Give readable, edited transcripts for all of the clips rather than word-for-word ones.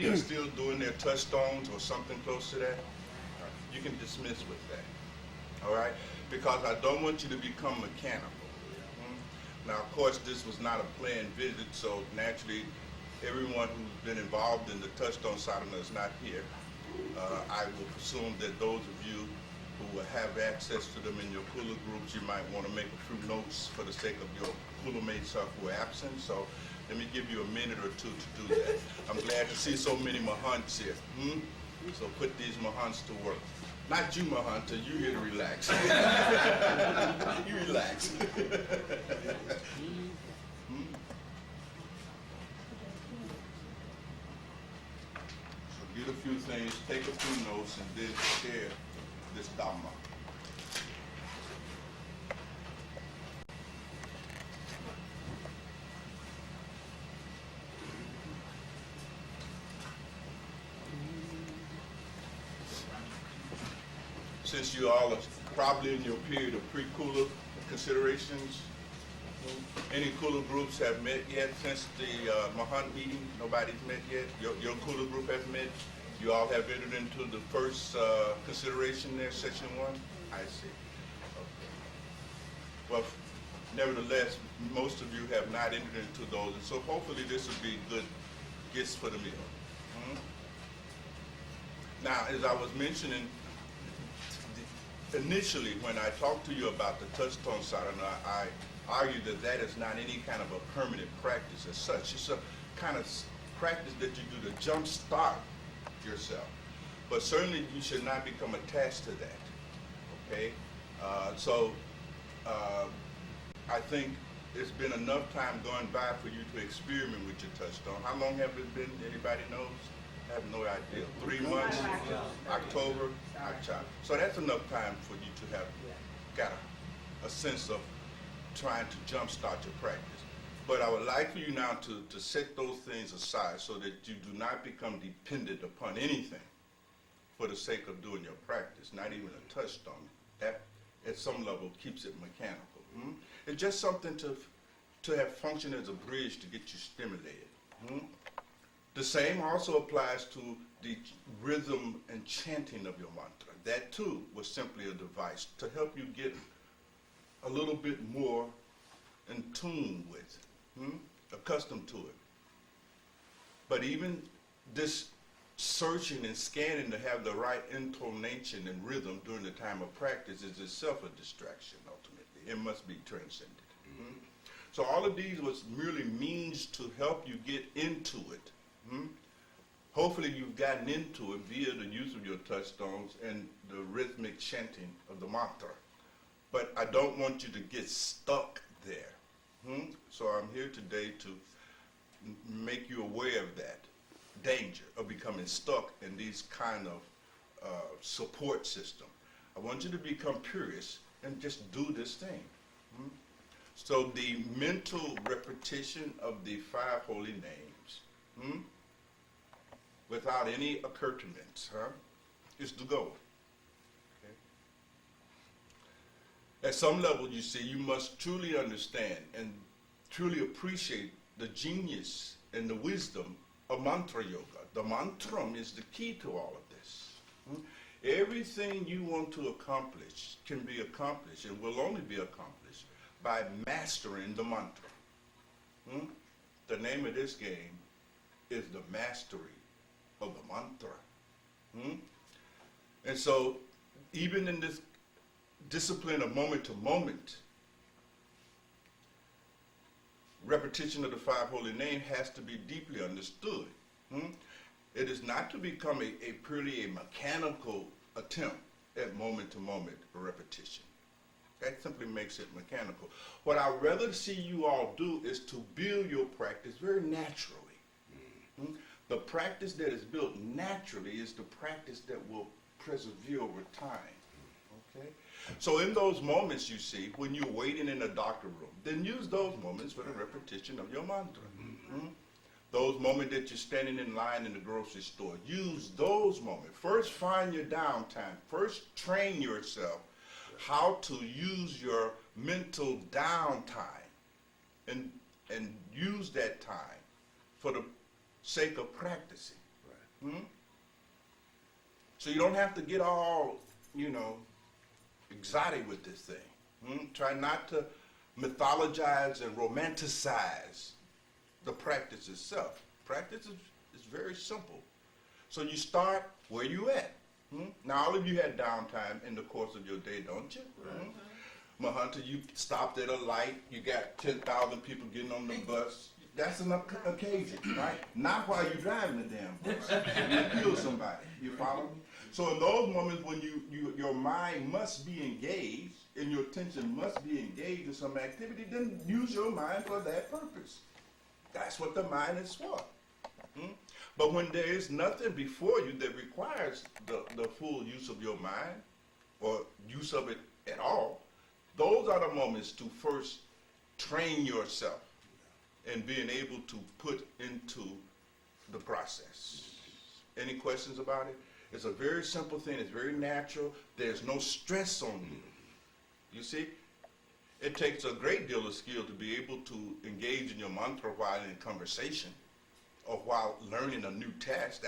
many are still doing their touchstones or something close to that, you can dismiss with that. All right? Because I don't want you to become mechanical. Now, of course, this was not a planned visit, so naturally, everyone who's been involved in the touchstone sadhana is not here. I will presume that those of you who will have access to them in your Kula groups, you might want to make a few notes for the sake of your Kula mates who are absent. So let me give you a minute or two to do that. I'm glad to see so many Mahants here. So put these Mahants to work. Not you, Mahanta, you here to relax. You relax. So get a few things, take a few notes, and then share this Dhamma. Since you all are probably in your period of pre-Kula considerations, any Kula groups have met yet since the Mahant meeting? Nobody's met yet? Your Kula group has met? You all have entered into the first consideration there, section 1? I see. Okay. Well, nevertheless, most of you have not entered into those, and so hopefully this will be good gifts for the meal. Now, as I was mentioning, initially, when I talked to you about the touchstone sadhana, I argued that that is not any kind of a permanent practice as such. It's a kind of practice that you do to jumpstart yourself. But certainly you should not become attached to that, okay? I think it's been enough time going by for you to experiment with your touchstone. How long have it been? Anybody knows? I have no idea. 3 months? October? So that's enough time for you to have got a sense of trying to jumpstart your practice. But I would like for you now to set those things aside so that you do not become dependent upon anything for the sake of doing your practice, not even a touchstone. That, at some level, keeps it mechanical. It's just something to have function as a bridge to get you stimulated. The same also applies to the rhythm and chanting of your mantra. That too was simply a device to help you get a little bit more in tune with, accustomed to it. But even this searching and scanning to have the right intonation and rhythm during the time of practice is itself a distraction, ultimately. It must be transcended. So all of these was merely means to help you get into it. Hopefully you've gotten into it via the use of your touchstones and the rhythmic chanting of the mantra. But I don't want you to get stuck there. So I'm here today to make you aware of that danger of becoming stuck in these kind of support system. I want you to become curious and just do this thing. So the mental repetition of the 5 holy names, without any accoutrements, is the goal. Okay. At some level, you see, you must truly understand and truly appreciate the genius and the wisdom of mantra yoga. The mantram is the key to all of this. Everything you want to accomplish can be accomplished and will only be accomplished by mastering the mantra. The name of this game is the mastery of the mantra. And so even in this discipline of moment to moment, repetition of the 5 holy names has to be deeply understood. It is not to become a purely a mechanical attempt at moment to moment repetition. That simply makes it mechanical. What I'd rather see you all do is to build your practice very naturally. The practice that is built naturally is the practice that will persevere over time. Okay? So in those moments, you see, when you're waiting in a doctor room, then use those moments for the repetition of your mantra. Those moments that you're standing in line in the grocery store, use those moments. First, find your downtime. First, train yourself how to use your mental downtime and use that time for the sake of practicing. So you don't have to get all, exotic with this thing. Try not to mythologize and romanticize the practice itself. Practice is very simple. So you start where you at. Now all of you had downtime in the course of your day, don't you? Mahunter, you stopped at a light, you got 10,000 people getting on the bus. That's an occasion, right? Not while you're driving the damn bus. You kill somebody, you follow me? So in those moments when your mind must be engaged and your attention must be engaged in some activity, then use your mind for that purpose. That's what the mind is for. But when there is nothing before you that requires the full use of your mind or use of it at all, those are the moments to first train yourself in being able to put into the process. Any questions about it? It's a very simple thing. It's very natural. There's no stress on you. You see? It takes a great deal of skill to be able to engage in your mantra while in conversation or while learning a new task.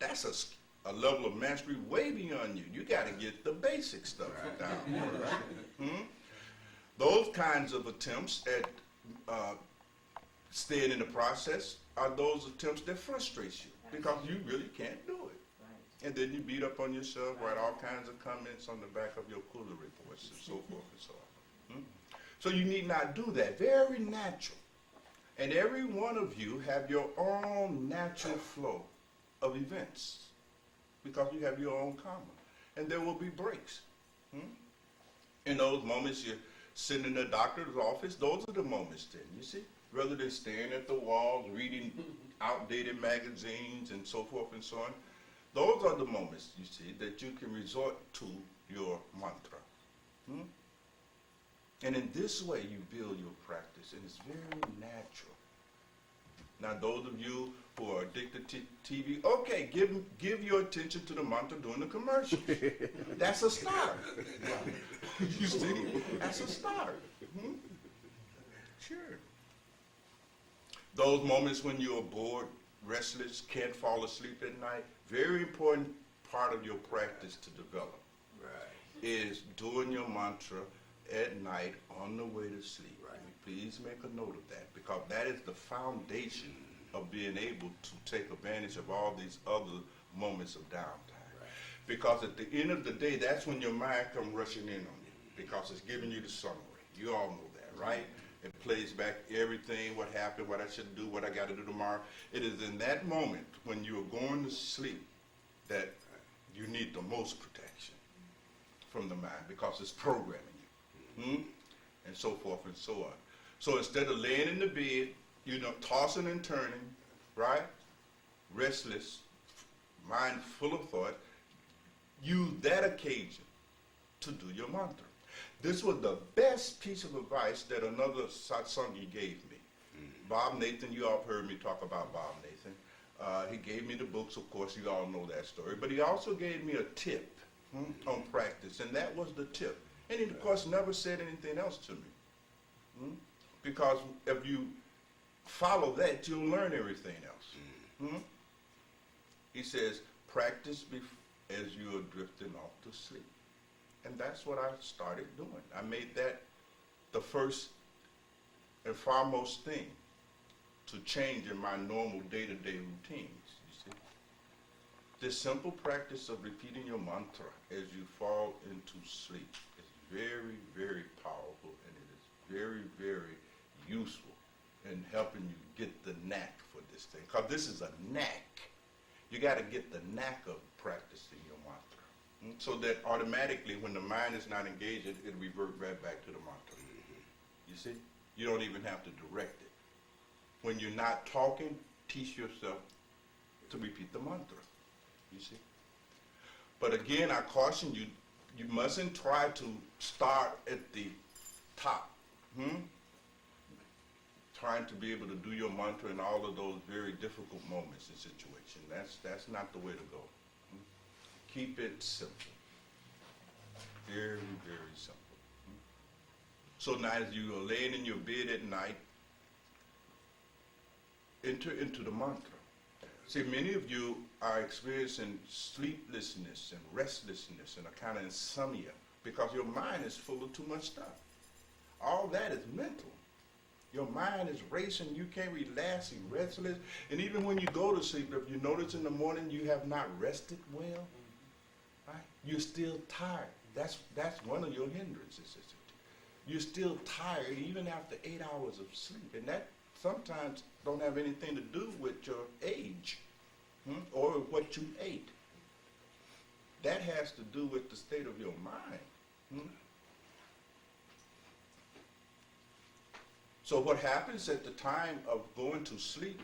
That's a level of mastery way beyond you. You got to get the basic stuff down. Right? Those kinds of attempts at staying in the process are those attempts that frustrate you because you really can't do it. And then you beat up on yourself, write all kinds of comments on the back of your cooler reports and so forth and so on. So you need not do that. Very natural. And every one of you have your own natural flow of events because you have your own karma. And there will be breaks. In those moments you're sitting in the doctor's office, those are the moments then, you see? Rather than staring at the walls, reading outdated magazines and so forth and so on. Those are the moments, you see, that you can resort to your mantra. And in this way, you build your practice, and it's very natural. Now, those of you who are addicted to TV, okay, give your attention to the mantra during the commercials. That's a start. You see, that's a start. Sure. Those moments when you're bored, restless, can't fall asleep at night, very important part of your practice to develop is doing your mantra at night on the way to sleep. Please make a note of that because that is the foundation of being able to take advantage of all these other moments of downtime. Because at the end of the day, that's when your mind comes rushing in on you because it's giving you the summary. You all know that, right? It plays back everything, what happened, what I should do, what I got to do tomorrow. It is in that moment when you are going to sleep that you need the most protection from the mind because it's programming you, and so forth and so on. So instead of laying in the bed, tossing and turning, right, restless, mind full of thought, use that occasion to do your mantra. This was the best piece of advice that another satsangi gave me. Bob Nathan, you all heard me talk about Bob Nathan. He gave me the books, of course, you all know that story. But he also gave me a tip on practice, and that was the tip. And he, of course, never said anything else to me. Because if you follow that, you'll learn everything else. He says, practice as you are drifting off to sleep. And that's what I started doing. I made that the first and foremost thing to change in my normal day-to-day routines, you see. This simple practice of repeating your mantra as you fall into sleep is very, very powerful, and it is very, very useful in helping you get the knack for this thing. Because this is a knack. You got to get the knack of practicing your mantra. So that automatically, when the mind is not engaged, it'll revert right back to the mantra. You see? You don't even have to direct it. When you're not talking, teach yourself to repeat the mantra. You see? But again, I caution you, you mustn't try to start at the top. Trying to be able to do your mantra in all of those very difficult moments and situations. That's not the way to go. Keep it simple. Very, very simple. So now as you are laying in your bed at night, enter into the mantra. See, many of you are experiencing sleeplessness and restlessness and a kind of insomnia because your mind is full of too much stuff. All that is mental. Your mind is racing, you can't relax, you're restless. And even when you go to sleep, if you notice in the morning you have not rested well, right? You're still tired. That's one of your hindrances. You're still tired even after 8 hours of sleep. And that sometimes don't have anything to do with your age or what you ate. That has to do with the state of your mind. So what happens at the time of going to sleep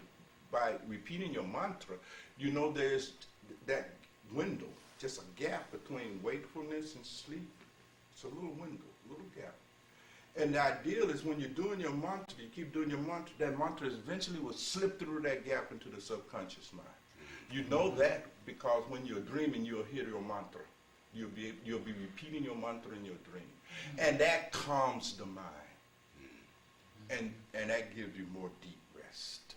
by repeating your mantra, you know there's that window, just a gap between wakefulness and sleep. It's a little window, a little gap. And the ideal is when you're doing your mantra, you keep doing your mantra, that mantra eventually will slip through that gap into the subconscious mind. You know that because when you're dreaming, you'll hear your mantra. You'll be repeating your mantra in your dream. And that calms the mind. And that gives you more deep rest.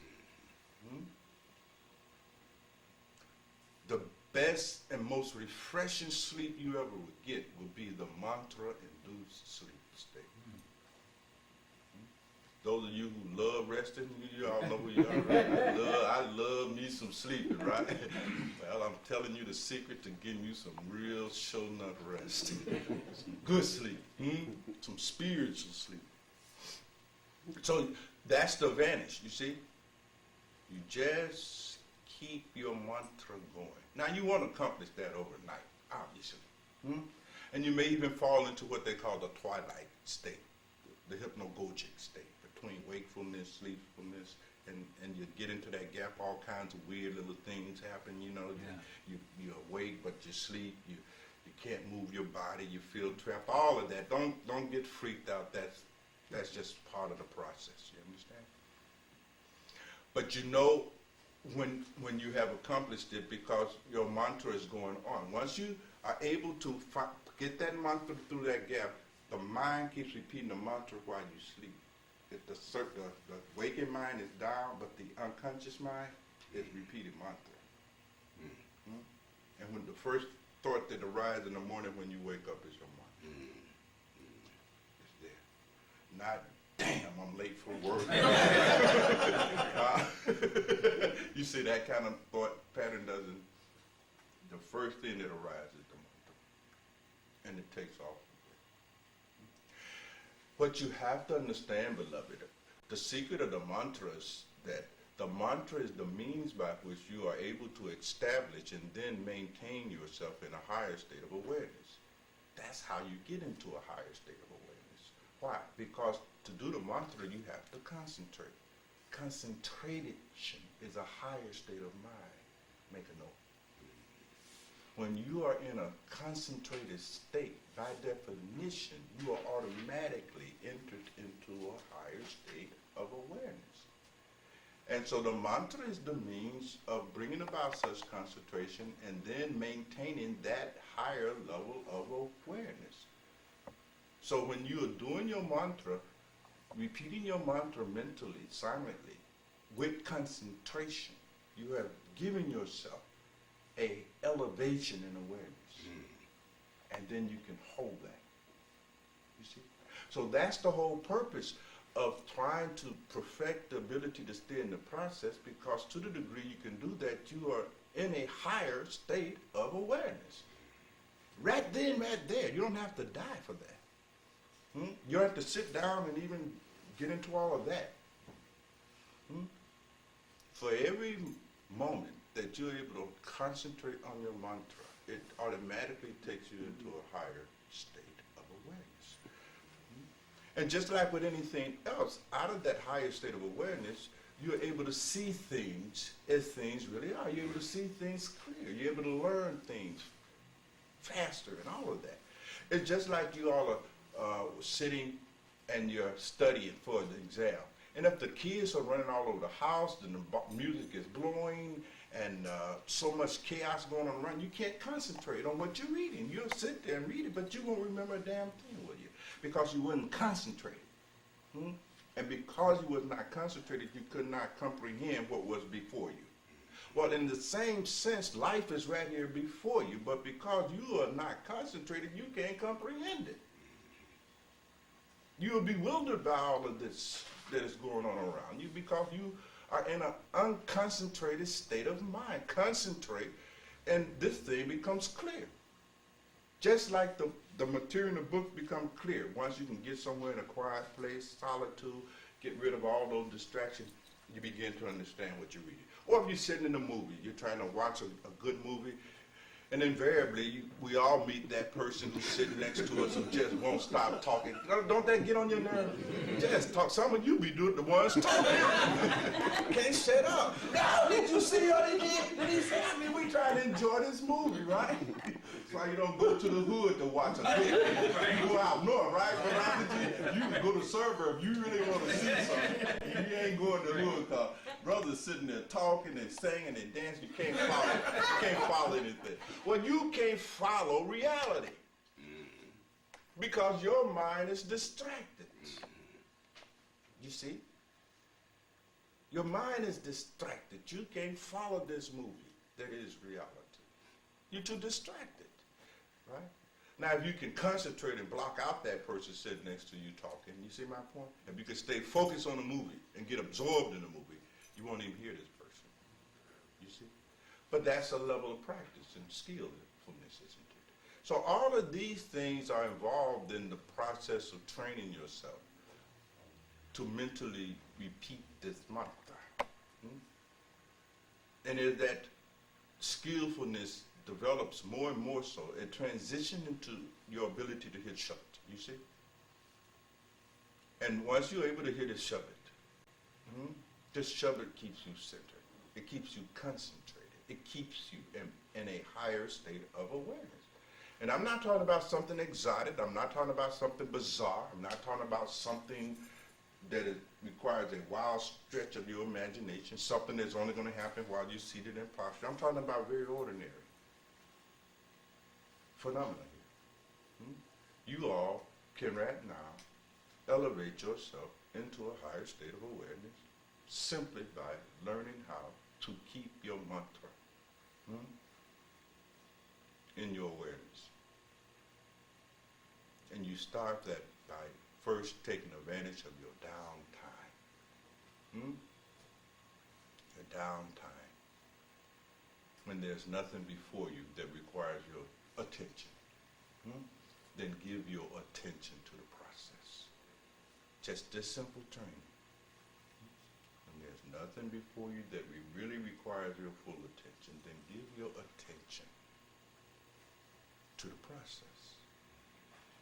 The best and most refreshing sleep you ever would get would be the mantra-induced sleep state. Those of you who love resting, you all know who you are, right? I love me some sleeping, right? Well, I'm telling you the secret to getting you some real show-enough rest. Some good sleep, some spiritual sleep. So that's the advantage, you see? You just keep your mantra going. Now you want to accomplish that overnight, obviously. And you may even fall into what they call the twilight state, the hypnagogic state, between wakefulness, sleepfulness, and you get into that gap, all kinds of weird little things happen, you know. Yeah. You're awake, but you sleep, you can't move your body, you feel trapped, all of that. Don't get freaked out. That's just part of the process, you understand? But you know when you have accomplished it because your mantra is going on. Once you are able to get that mantra through that gap, the mind keeps repeating the mantra while you sleep. The waking mind is down, but the unconscious mind is repeating mantra. And when the first thought that arises in the morning when you wake up is your mantra. It's there. Not, damn, I'm late for work. You see, that kind of thought pattern doesn't, the first thing that arises is the mantra. And it takes off. What you have to understand, beloved, the secret of the mantra is that the mantra is the means by which you are able to establish and then maintain yourself in a higher state of awareness. That's how you get into a higher state of awareness. Why? Because to do the mantra, you have to concentrate. Concentration is a higher state of mind. Make a note. When you are in a concentrated state, by definition, you are automatically entered into a higher state of awareness. And so the mantra is the means of bringing about such concentration and then maintaining that higher level of awareness. So when you are doing your mantra, repeating your mantra mentally, silently, with concentration, you have given yourself a elevation in awareness. And then you can hold that. You see? So that's the whole purpose of trying to perfect the ability to stay in the process, because to the degree you can do that, you are in a higher state of awareness. Right then, right there. You don't have to die for that. You don't have to sit down and even get into all of that. For every moment that you're able to concentrate on your mantra, it automatically takes you into a higher state of awareness. And just like with anything else, out of that higher state of awareness, you're able to see things as things really are. You're able to see things clear. You're able to learn things faster and all of that. It's just like you all are sitting and you're studying for the exam. And if the kids are running all over the house and the music is blowing and so much chaos going on around, you can't concentrate on what you're reading. You'll sit there and read it, but you won't remember a damn thing, will you? Because you wouldn't concentrate. And because you was not concentrated, you could not comprehend what was before you. Well, in the same sense, life is right here before you, but because you are not concentrated, you can't comprehend it. You are bewildered by all of this that is going on around you because you are in an unconcentrated state of mind. Concentrate, and this thing becomes clear. Just like the material in the book become clear. Once you can get somewhere in a quiet place, solitude, get rid of all those distractions, you begin to understand what you're reading. Or if you're sitting in a movie, you're trying to watch a good movie, and invariably, we all meet that person who's sitting next to us who just won't stop talking. Don't that get on your nerve? Just talk. Some of you be doing the ones talking. Can't shut up. No, did you see what he did? Did he say? I mean, we try to enjoy this movie, right? That's why you don't go to the hood to watch a movie. You go out north, right? But you can go to suburb. You really want to see something. You ain't going to the hood because brothers sitting there talking and singing and dancing. You can't follow. You can't follow anything. Well, you can't follow reality because your mind is distracted. You see? Your mind is distracted. You can't follow this movie that is reality. You're too distracted, right? Now, if you can concentrate and block out that person sitting next to you talking, you see my point? If you can stay focused on the movie and get absorbed in the movie, you won't even hear this person. You see? But that's a level of practice and skillfulness, isn't it? So all of these things are involved in the process of training yourself to mentally repeat this mantra. And as that skillfulness develops more and more so, it transitions into your ability to hit shut, you see? And once you're able to hit it, shove it. This shove it keeps you centered. It keeps you concentrated. It keeps you in a higher state of awareness. And I'm not talking about something exotic. I'm not talking about something bizarre. I'm not talking about something that requires a wild stretch of your imagination, something that's only going to happen while you're seated in posture. I'm talking about very ordinary phenomena here. You all can right now elevate yourself into a higher state of awareness simply by learning how to keep your mantra in your awareness. And you start that by first taking advantage of your downtime. Your downtime. When there's nothing before you that requires your attention. Then give your attention to the process. Just this simple training. When there's nothing before you that really requires your full attention, then give your attention to the process.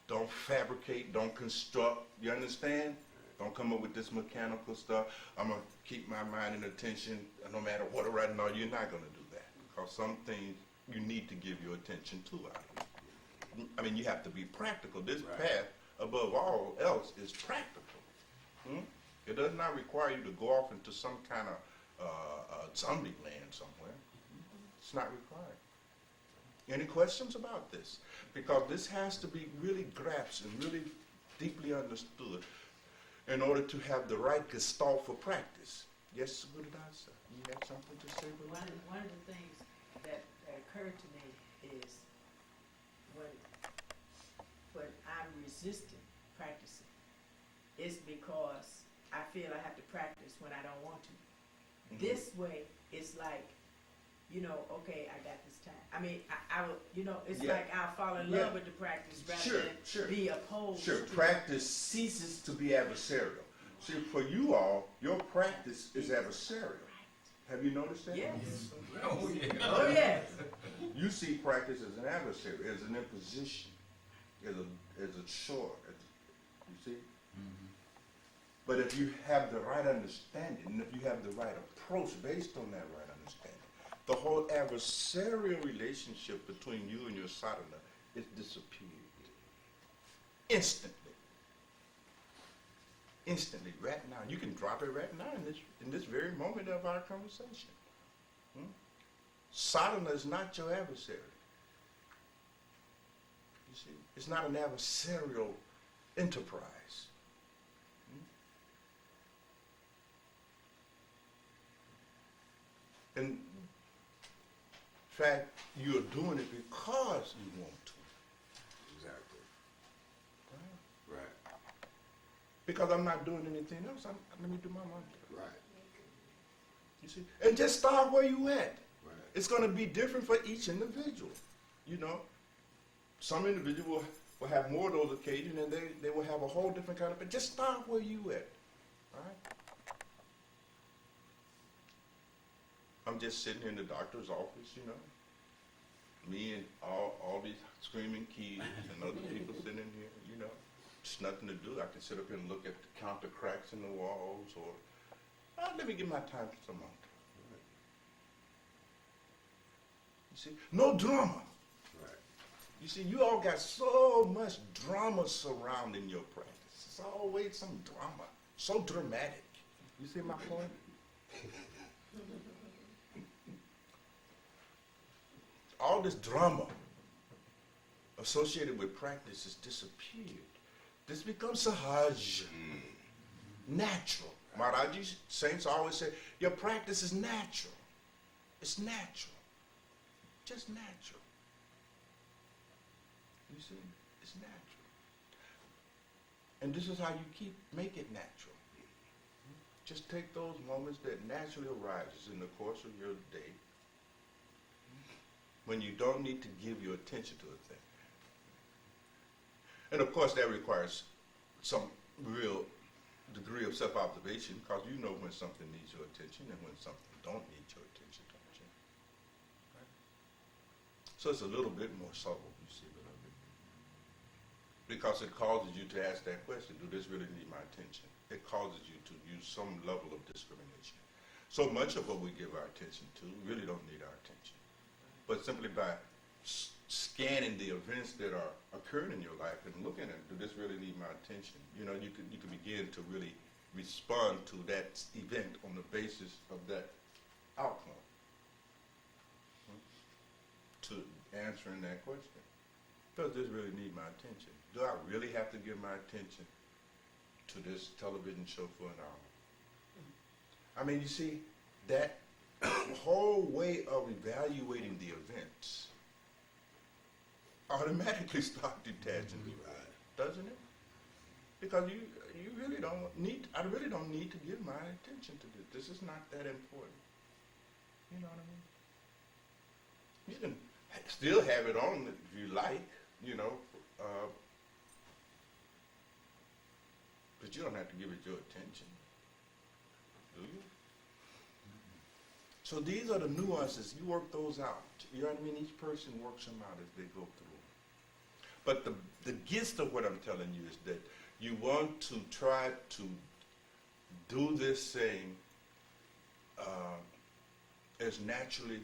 Don't fabricate, don't construct, you understand? Don't come up with this mechanical stuff. I'm going to keep my mind and attention no matter what right now. You're not going to do that because some things you need to give your attention to out here. I mean, you have to be practical. This path, above all else, is practical. It does not require you to go off into some kind of zombie land somewhere. It's not required. Any questions about this? Because this has to be really grasped and really deeply understood in order to have the right gestalt for practice. Yes, Radasis, you have something to say? One of the things that occurred to me is when I'm resisting practicing, it's because I feel I have to practice when I don't want to. This way, it's like, okay, I got this time. I mean, I will, it's like I'll fall in love with the practice rather than be opposed. Sure, practice ceases to be adversarial. See, for you all, your practice is adversarial. Have you noticed that? Yes. Oh, yeah. Oh, yes. You see practice as an adversary, as an imposition, as a chore, you see? But if you have the right understanding, and if you have the right approach based on that right understanding, the whole adversarial relationship between you and your sadhana is disappeared. Instantly. Instantly, right now. You can drop it right now in this very moment of our conversation. Sadhana is not your adversary. You see, it's not an adversarial enterprise. And fact, you're doing it because you want to. Exactly. Right? Right. Because I'm not doing anything else. Let me do my mantra. Right. You see? And just start where you at. Right. It's going to be different for each individual. You know, some individual will have more of those occasions and they will have a whole different kind of, but just start where you at. Right? I'm just sitting in the doctor's office, you know. Me and all these screaming kids and other people sitting in here, you know. Just nothing to do. I can sit up here and look at count the cracks in the walls or let me give my time to some mantra. You see? No drama. Right. You see, you all got so much drama surrounding your practice. It's always some drama. So dramatic. You see my point? All this drama associated with practice has disappeared. This becomes sahaj, natural. Maharaji saints always say, your practice is natural. It's natural. Just natural. You see? It's natural. And this is how you make it natural. Just take those moments that naturally arises in the course of your day when you don't need to give your attention to a thing. And of course that requires some real degree of self-observation because you know when something needs your attention and when something don't need your attention, don't you? Right? So it's a little bit more subtle, you see, beloved. Because it causes you to ask that question, do this really need my attention? It causes you to use some level of discrimination. So much of what we give our attention to really don't need our attention. But simply by scanning the events that are occurring in your life and looking at, do this really need my attention? You know, you can begin to really respond to that event on the basis of that outcome. To answering that question. Does this really need my attention? Do I really have to give my attention to this television show for an hour? I mean, you see, that whole way of evaluating the events automatically start detaching you, doesn't it? Because you really don't need, I really don't need to give my attention to this. This is not that important. You know what I mean? You can still have it on if you like, you know, but you don't have to give it your attention, do you? So these are the nuances. You work those out. You know what I mean? Each person works them out as they go through. But the gist of what I'm telling you is that you want to try to do this thing as naturally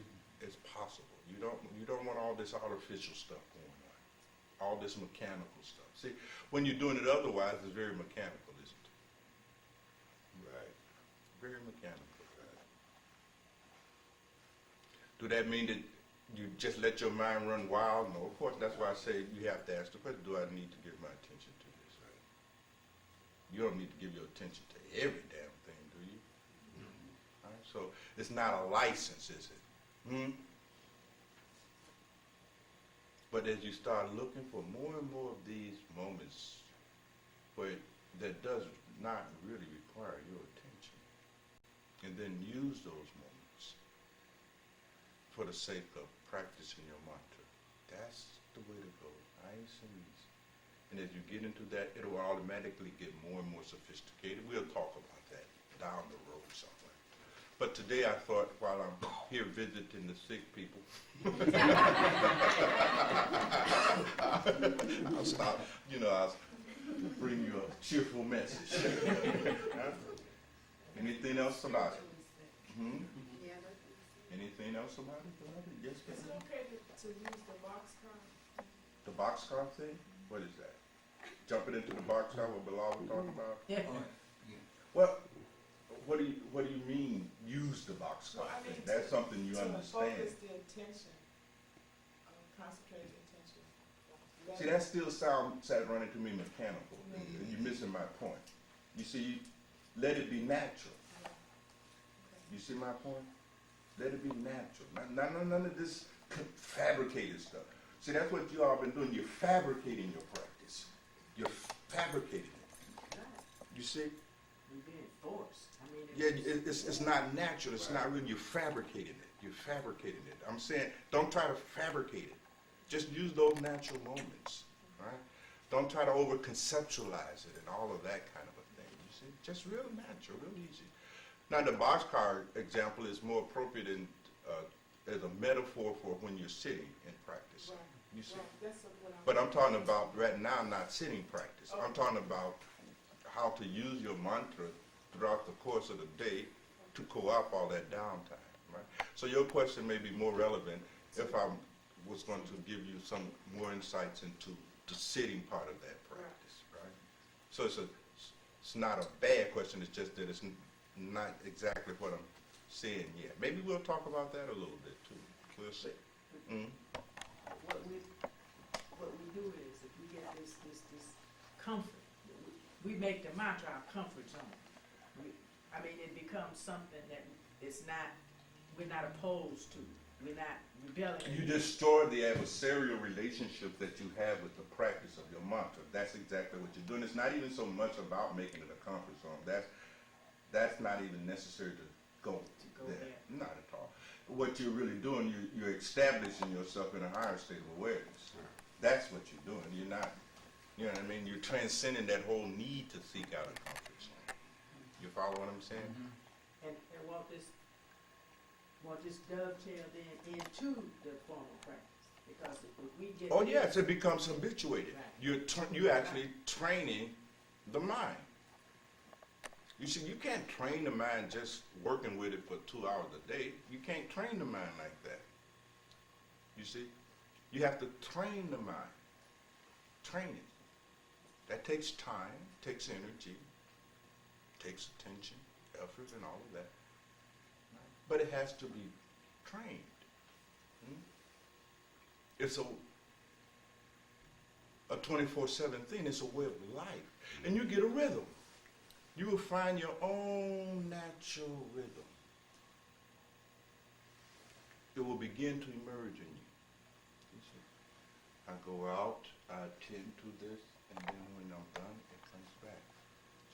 as possible. You don't want all this artificial stuff going on, all this mechanical stuff. See, when you're doing it otherwise, it's very mechanical, isn't it? Right. Very mechanical. Do that mean that you just let your mind run wild? No, of course, that's why I say you have to ask the question, do I need to give my attention to this? Right? You don't need to give your attention to every damn thing, do you? All right? So it's not a license, is it? But as you start looking for more and more of these moments where that does not really require your attention, and then use those moments for the sake of practicing your mantra. That's the way to go, nice and easy. And as you get into that, it will automatically get more and more sophisticated. We'll talk about that down the road somewhere. But today I thought, while I'm here visiting the sick people, I'll stop, I'll bring you a cheerful message. Anything else about it? Anything else about it? Yes, Is it okay to use the boxcar? The boxcar thing? What is that? Jumping into the boxcar, what Bilal was talking about? Yeah. What do you mean, use the boxcar Well, I thing? mean, That's something you to understand. focus the attention, concentrate the attention. See, that still sounds running to me mechanical. You're missing my point. You see, let it be natural. You see my point? Let it be natural. None of this fabricated stuff. See, that's what you all been doing. You're fabricating your practice. You're fabricating it. Right. You see? We're being forced. I mean, Yeah, it's not natural. It's not real. You're fabricating it. You're fabricating it. I'm saying, don't try to fabricate it. Just use those natural moments, right? Don't try to over-conceptualize it and all of that kind of a thing. You see, just real natural, real easy. Now, the boxcar example is more appropriate as a metaphor for when you're sitting in practice. Right. You see, Right, that's what I'm. but I'm talking about right now, not sitting practice. I'm talking about how to use your mantra throughout the course of the day to co-op all that downtime, right? So your question may be more relevant if I was going to give you some more insights into the sitting part of that practice, right? So it's not a bad question, it's just that it's not exactly what I'm saying yet. Maybe we'll talk about that a little bit too. We'll see. what we do is, if we get this comfort, we make the mantra our comfort zone. I mean, it becomes something that we're not opposed to. We're not rebelling. You destroy the adversarial relationship that you have with the practice of your mantra. That's exactly what you're doing. It's not even so much about making it a comfort zone. That's not even necessary to go there. Not at all. What you're really doing, you're establishing yourself in a higher state of awareness. That's what you're doing. You're not, you know what I mean? You're transcending that whole need to seek out a comfort zone. You follow what I'm saying? And won't this dovetail then into the formal practice? Because if we get Oh yes, it becomes habituated. Right. You're actually training the mind. You see, you can't train the mind just working with it for 2 hours a day. You can't train the mind like that. You see? You have to train the mind. Train it. That takes time, takes energy, takes attention, effort, and all of that. But it has to be trained. It's a 24/7 thing. It's a way of life. And you get a rhythm. You will find your own natural rhythm. It will begin to emerge in you. You see? I go out, I attend to this, and then when I'm done, it comes back.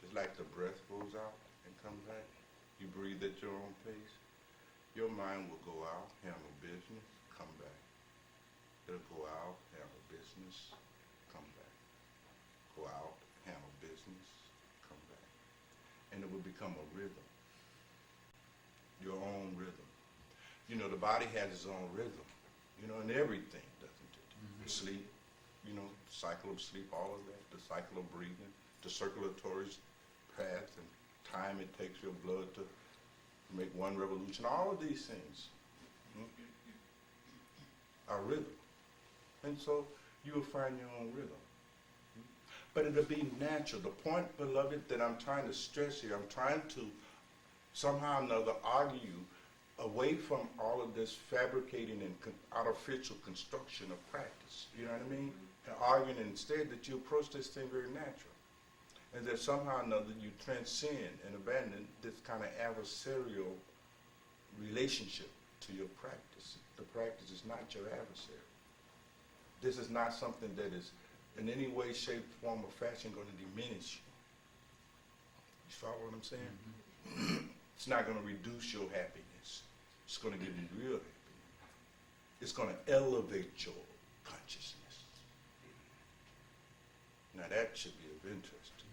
Just like the breath goes out and comes back, you breathe at your own pace. Your mind will go out, handle business, come back. It'll go out, handle business, come back. Go out, handle business, come back. And it will become a rhythm, your own rhythm. You know, the body has its own rhythm, you know, in everything, doesn't it? Sleep, you know, cycle of sleep, all of that, the cycle of breathing, the circulatory path and time it takes your blood to make one revolution, all of these things are rhythm. And so you will find your own rhythm. But it'll be natural. The point, beloved, that I'm trying to stress here, I'm trying to somehow or another argue away from all of this fabricating and artificial construction of practice. You know what I mean? And arguing instead that you approach this thing very natural. And that somehow or another you transcend and abandon this kind of adversarial relationship to your practice. The practice is not your adversary. This is not something that is in any way, shape, form, or fashion going to diminish you. You follow what I'm saying? It's not going to reduce your happiness. It's going to give you real happiness. It's going to elevate your consciousness. Now that should be of interest to you.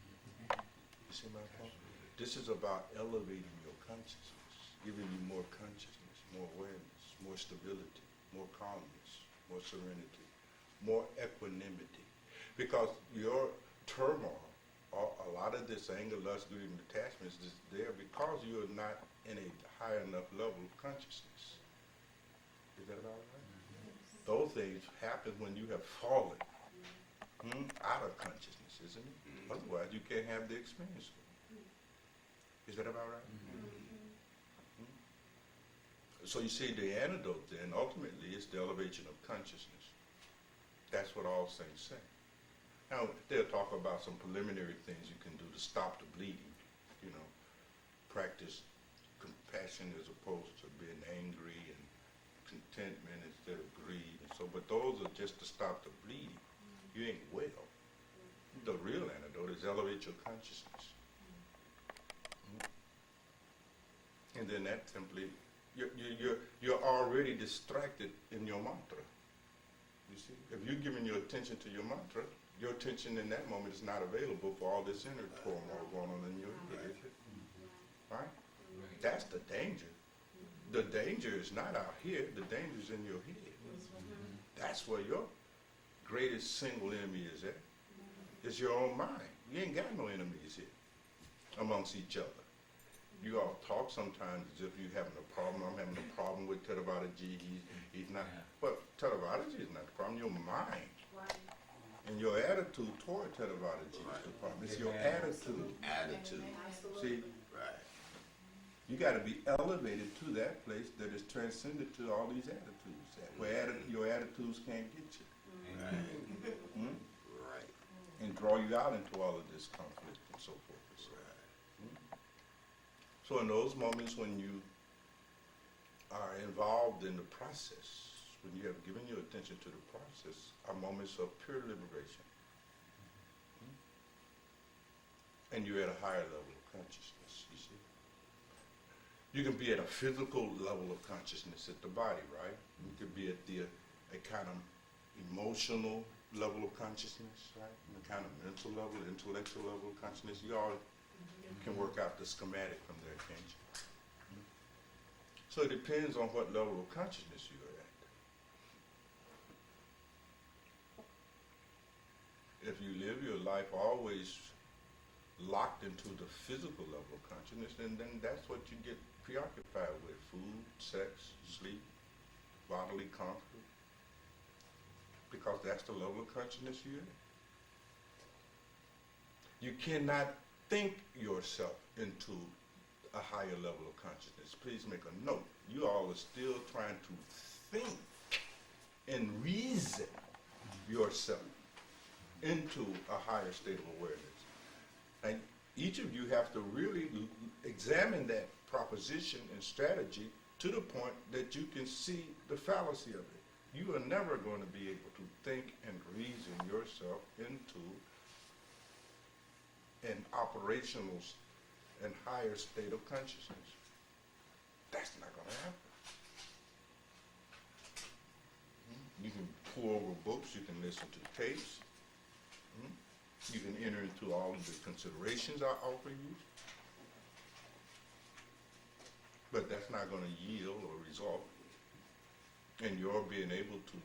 You see my point? This is about elevating your consciousness, giving you more consciousness, more awareness, more stability, more calmness, more serenity, more equanimity. Because your turmoil, or a lot of this anger, lust, greed, and attachment is there because you are not in a high enough level of consciousness. Is that about right? Those things happen when you have fallen out of consciousness, isn't it? Otherwise, you can't have the experience. Is that about right? So you see, the antidote then, ultimately, is the elevation of consciousness. That's what all saints say. Now, they'll talk about some preliminary things you can do to stop the bleeding. You know, practice compassion as opposed to being angry and contentment instead of greed. And so, but those are just to stop the bleeding. You ain't well. The real antidote is elevate your consciousness. And then that simply, you're already distracted in your mantra. You see, if you're giving your attention to your mantra, your attention in that moment is not available for all this inner turmoil going on in your head, is it? Right? That's the danger. The danger is not out here. The danger is in your head. That's where your greatest single enemy is at. It's your own mind. You ain't got no enemies here amongst each other. You all talk sometimes as if you're having a problem. I'm having a problem with Theravadaji. He's not. But Theravadaji is not the problem. Your mind. And your attitude toward Theravadaji is the problem. It's your attitude. Attitude. See, Right. you got to be elevated to that place that is transcended to all these attitudes, where your attitudes can't get you. Right. Hmm? Right. And draw you out into all of this conflict and so forth. And so, so in those moments when you are involved in the process, when you have given your attention to the process, are moments of pure liberation. And you're at a higher level of consciousness, you see. You can be at a physical level of consciousness at the body, right? You could be at a kind of emotional level of consciousness, right? And a kind of mental level, intellectual level of consciousness. You all can work out the schematic from there, can't you? So it depends on what level of consciousness you're at. If you live your life always locked into the physical level of consciousness, then that's what you get preoccupied with: food, sex, sleep, bodily comfort, because that's the level of consciousness you're in. You cannot think yourself into a higher level of consciousness. Please make a note. You all are still trying to think and reason yourself into a higher state of awareness. And each of you have to really examine that proposition and strategy to the point that you can see the fallacy of it. You are never going to be able to think and reason yourself into an operational and higher state of consciousness. That's not going to happen. You can pour over books, you can listen to tapes, you can enter into all of the considerations I offer you, but that's not going to yield or result in your being able to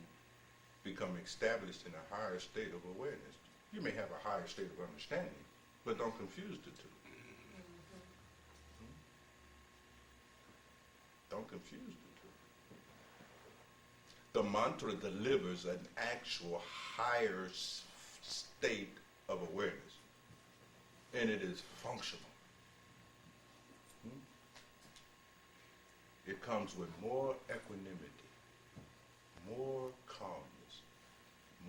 become established in a higher state of awareness. You may have a higher state of understanding, but don't confuse the two. Don't confuse the two. The mantra delivers an actual higher state of awareness, and it is functional. It comes with more equanimity, more calmness,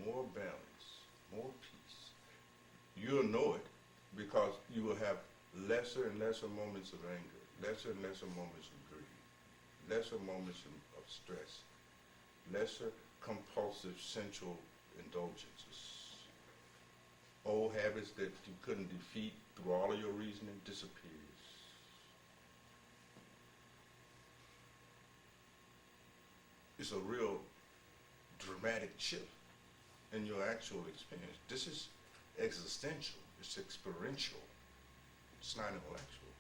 more balance, more peace. You'll know it because you will have lesser and lesser moments of anger, lesser and lesser moments of greed, lesser moments of stress, lesser compulsive sensual indulgences. Old habits that you couldn't defeat through all of your reasoning disappears. It's a real dramatic shift in your actual experience. This is existential. It's experiential. It's not intellectual.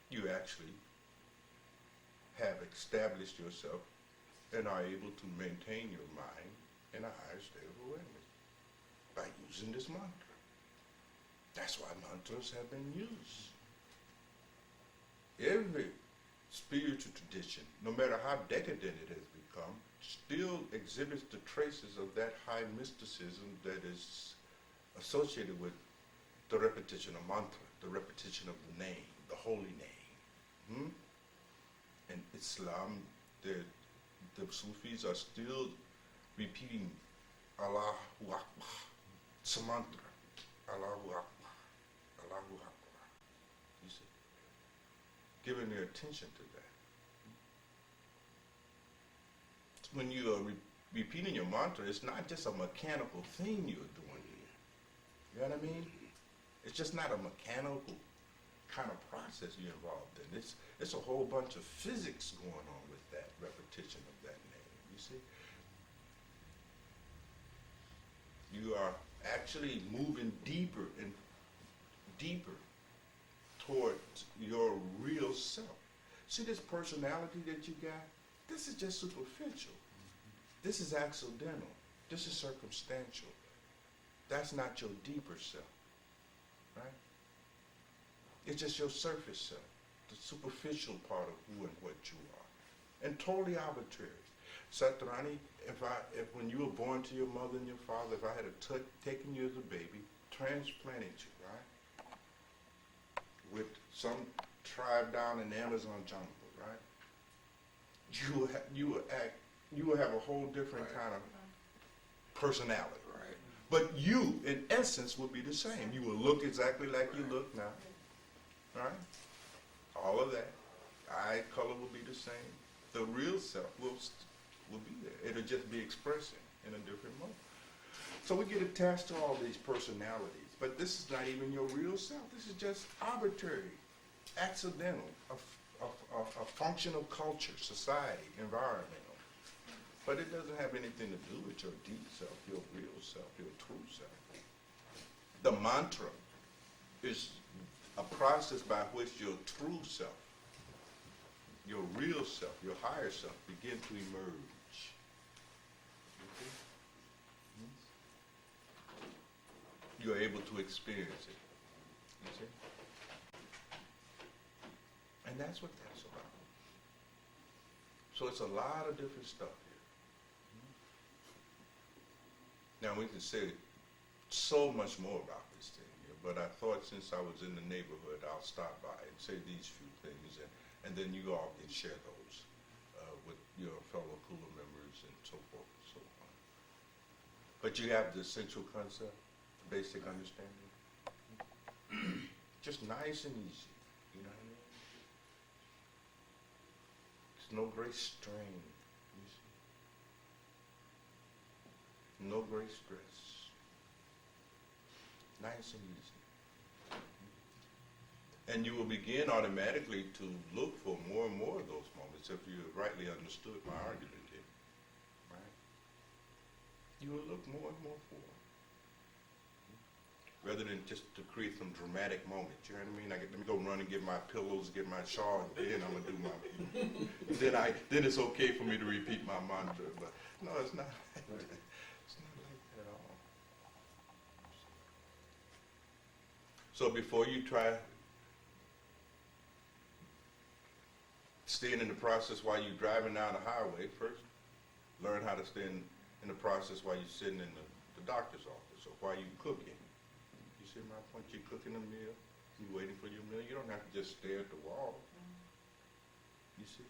You actually have established yourself and are able to maintain your mind in a higher state of awareness by using this mantra. That's why mantras have been used. Every spiritual tradition, no matter how decadent it has become, still exhibits the traces of that high mysticism that is associated with the repetition of mantra, the repetition of the name, the holy name. In Islam, the Sufis are still repeating Allahu Akbar, it's a mantra, Allahu Akbar, Allahu Akbar. You see? giving their attention to that. When you are repeating your mantra, it's not just a mechanical thing you're doing here. You know what I mean? It's just not a mechanical kind of process you're involved in. It's a whole bunch of physics going on with that repetition of that name, you see? You are actually moving deeper and deeper towards your real self. See this personality that you got? This is just superficial. This is accidental. This is circumstantial. That's not your deeper self, right? It's just your surface self, the superficial part of who and what you are, and totally arbitrary. Satrani, if when you were born to your mother and your father, if I had taken you as a baby, transplanted you, right, with some tribe down in the Amazon jungle, right, you will have a whole different kind of personality. Right. But you, in essence, will be the same. You will look exactly like you look now. Right? All of that. Eye color will be the same. The real self will be there. It'll just be expressing in a different mode. So we get attached to all these personalities. But this is not even your real self. This is just arbitrary, accidental, a function of culture, society, environmental. But it doesn't have anything to do with your deep self, your real self, your true self. The mantra is a process by which your true self, your real self, your higher self begin to emerge. Okay? You're able to experience it. You see? And that's what that's about. So it's a lot of different stuff here. Now we can say so much more about this thing here, but I thought since I was in the neighborhood, I'll stop by and say these few things, and then you all can share those with your fellow Kula members and so forth and so on. But you have the essential concept, the basic understanding. Just nice and easy, you know what I mean? There's no great strain. No great stress. Nice and easy. And you will begin automatically to look for more and more of those moments if you rightly understood my argument here. Right? You will look more and more for them. Rather than just to create some dramatic moments. You know what I mean? Let me go run and get my pillows, get my shawl, and then I'm gonna do my then it's okay for me to repeat my mantra. But no, it's not. So before you try staying in the process while you're driving down the highway, first learn how to stay in the process while you're sitting in the doctor's office or while you're cooking. You see my point? You're cooking a meal, you're waiting for your meal. You don't have to just stare at the wall. You see?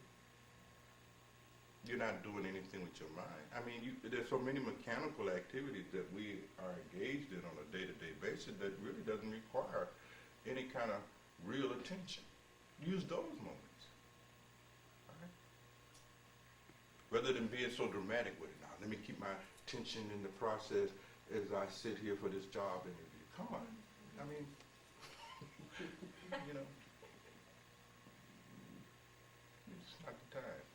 You're not doing anything with your mind. I mean, there's so many mechanical activities that we are engaged in on a day-to-day basis that really doesn't require any kind of real attention. Use those moments. All right? Rather than being so dramatic with it. Now, let me keep my attention in the process as I sit here for this job interview. Come on. I mean, you know, it's not the time.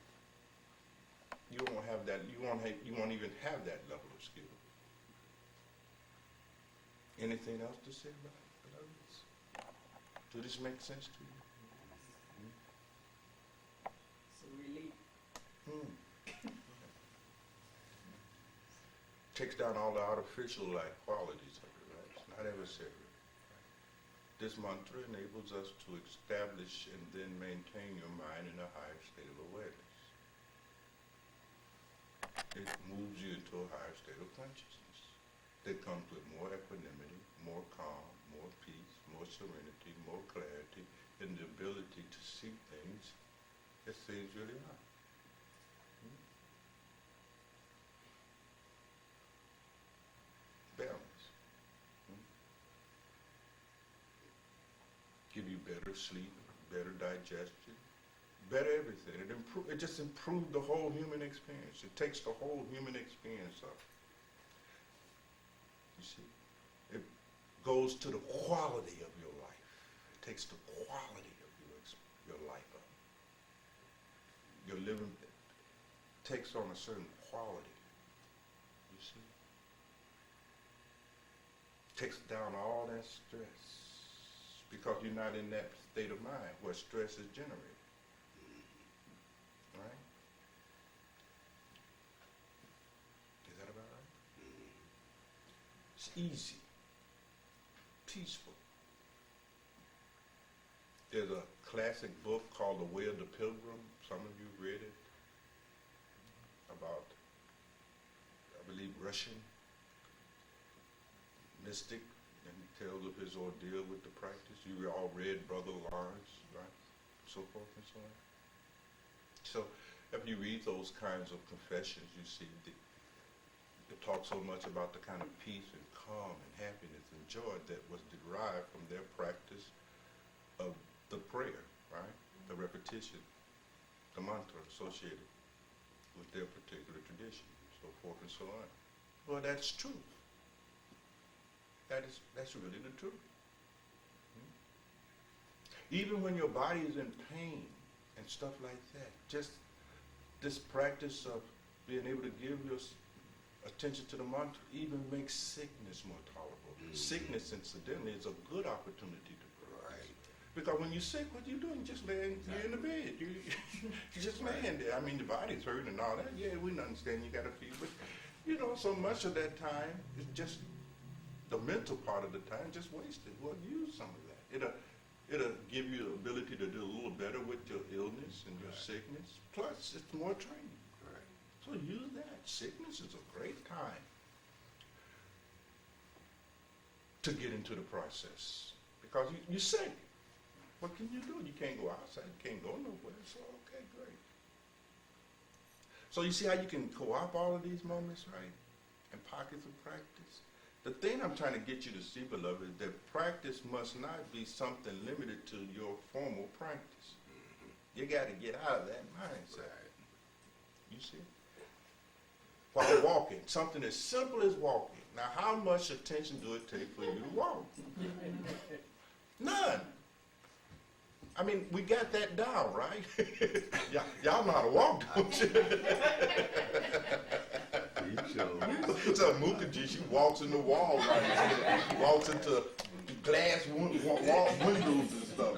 You won't have that. You won't even have that level of skill. Anything else to say about it? Does this make sense to you? It's a relief. Takes down all the artificial like qualities of it, right? It's not adversarial. This mantra enables us to establish and then maintain your mind in a higher state of awareness. It moves you into a higher state of consciousness that comes with more equanimity, more calm, more peace, more serenity, more clarity, and the ability to see things as things really are. Balance. Give you better sleep, better digestion, better everything. It just improved the whole human experience. It takes the whole human experience up. You see, it goes to the quality of your life. It takes the quality of your life up. Your living takes on a certain quality. You see, takes down all that stress because you're not in that state of mind where stress is generated. Right? Is that about right? It's easy, peaceful. There's a classic book called The Way of the Pilgrim. Some of you read it, about, I believe, Russian mystic, and he tells of his ordeal with the practice. You all read Brother Lawrence, right? So forth and so on. So if you read those kinds of confessions, you see it talks so much about the kind of peace and calm and happiness and joy that was derived from their practice of the prayer, right? The repetition, the mantra associated with their particular tradition, so forth and so on. Well, that's true. That's really the truth. Even when your body is in pain and stuff like that, just this practice of being able to give your attention to the mantra even makes sickness more tolerable. Sickness, incidentally, is a good opportunity to pray. Because when you're sick, what you doing? You're just laying, you're in the bed. You're just laying there. I mean, the body's hurting and all that. Yeah, we understand you got to feel, but so much of that time is just the mental part of the time just wasted. Well, use some of that. It'll give you the ability to do a little better with your illness and your sickness. Plus, it's more training. So use that. Sickness is a great time to get into the process because you're sick. What can you do? You can't go outside. You can't go nowhere. So, okay, great. So you see how you can co-opt all of these moments, right? And pockets of practice. The thing I'm trying to get you to see, beloved, is that practice must not be something limited to your formal practice. You got to get out of that mindset. You see? While walking, something as simple as walking. Now, how much attention do it take for you to walk? None. I mean, we got that down, right? Y'all know how to walk, don't you? So Mukherjee, she walks in the wall right. She walks into glass wall windows and stuff.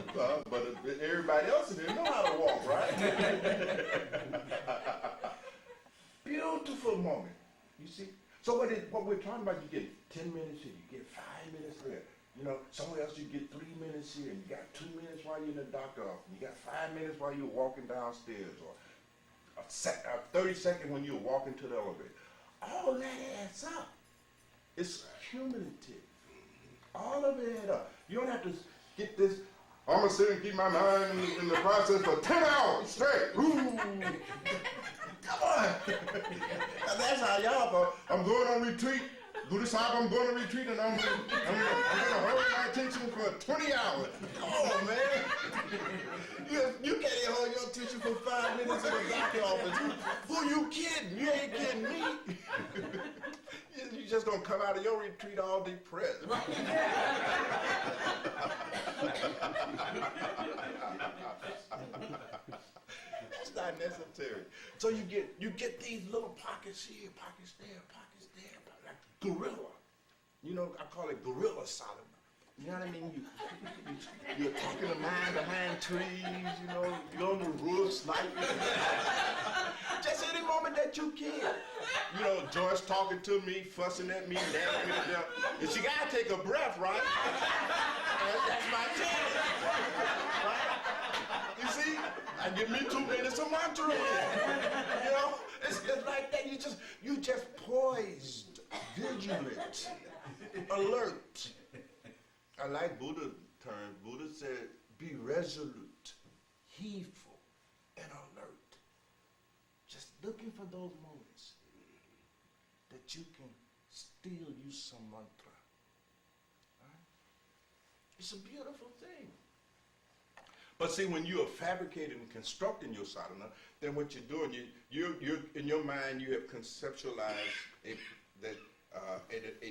But everybody else in there know how to walk, right? Beautiful moment. You see? So what we're talking about, you get 10 minutes here, you get 5 minutes there. Somewhere else you get 3 minutes here, and you got 2 minutes while you're in the doctor's office. You got 5 minutes while you're walking downstairs, or a 30 seconds when you're walking to the elevator. All that adds up. It's cumulative. All of it adds up. You don't have to get this, I'm going to sit and keep my mind in the process for 10 hours straight. Ooh. Come on. That's how y'all go. I'm going on retreat. Do this how I'm going to retreat, and I'm going to hold my attention for 20 hours. Come on, man. You can't hold your attention for 5 minutes in the doctor's office. Who you kidding? You ain't kidding me. You're just going to come out of your retreat all depressed. That's not necessary. So you get these little pockets here, pockets there, pockets there. Guerilla. I call it guerilla solid. You know what I mean? You're talking to mine behind trees, you're on the roof sniping. Just any moment that you can. Joyce talking to me, fussing at me, laughing at them. And she gotta take a breath, right? That's my chance. Right? You see? I give me 2 minutes of mantra. It's like that. You just poised, vigilant, alert. I like Buddha's term. Buddha said, be resolute, heedful, and alert. Just looking for those moments that you can still use some mantra. Right? It's a beautiful thing. But see, when you are fabricating and constructing your sadhana, then what you're doing, you're in your mind, you have conceptualized a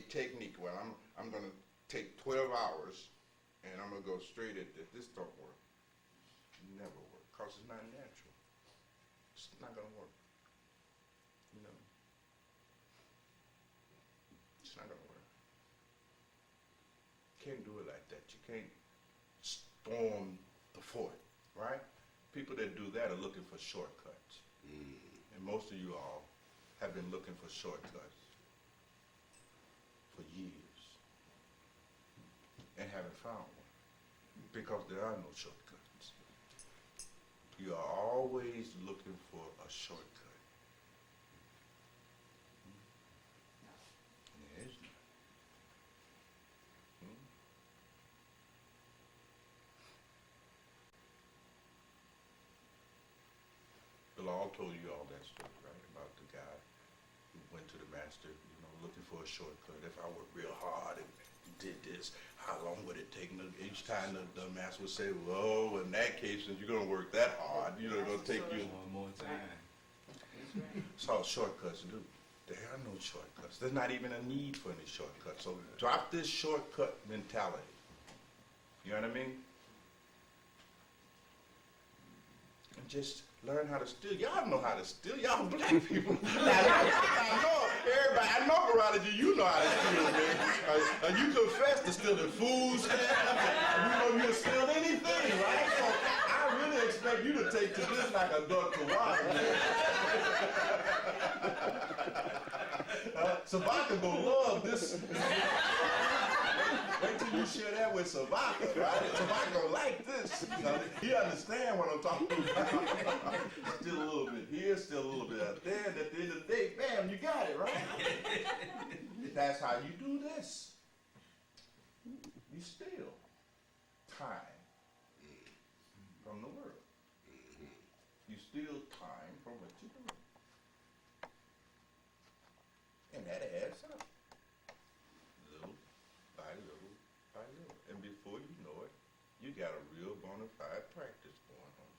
technique. Well, I'm going to take 12 hours, and I'm going to go straight at this. This don't work. Never work, because it's not natural. It's not going to work. You know, it's not going to work. Can't do it like that. You can't storm the fort, right? People that do that are looking for shortcuts. And most of you all have been looking for shortcuts for years and haven't found one because there are no shortcuts. You are always looking for a shortcut. And there is none. The law told you all that story, right? About the guy who went to the master, looking for a shortcut. If I worked real hard and did this, how long would it take? And each time the master would say, well, in that case, since you're going to work that hard, it's going to take you One more time. That's all shortcuts do. There are no shortcuts. There's not even a need for any shortcuts. So drop this shortcut mentality. You know what I mean? And just learn how to steal. Y'all know how to steal. Y'all black people. I know, Guerilla, you know how to steal, man. You confess to stealing food stamps. You'll steal anything, right? So I really expect you to take to this like a duck to water. Sabaka gonna love this. Wait till you share that with Sabaka, right? Sabaka gonna like this. He understand what I'm talking about. Still a little bit here, still a little bit out there. And at the end of the day, bam, you got it, right? That's how you do this. You steal time from the world. You steal time from what you're doing. And that adds up. Little by little by little. And before you know it, you got a real bona fide practice going on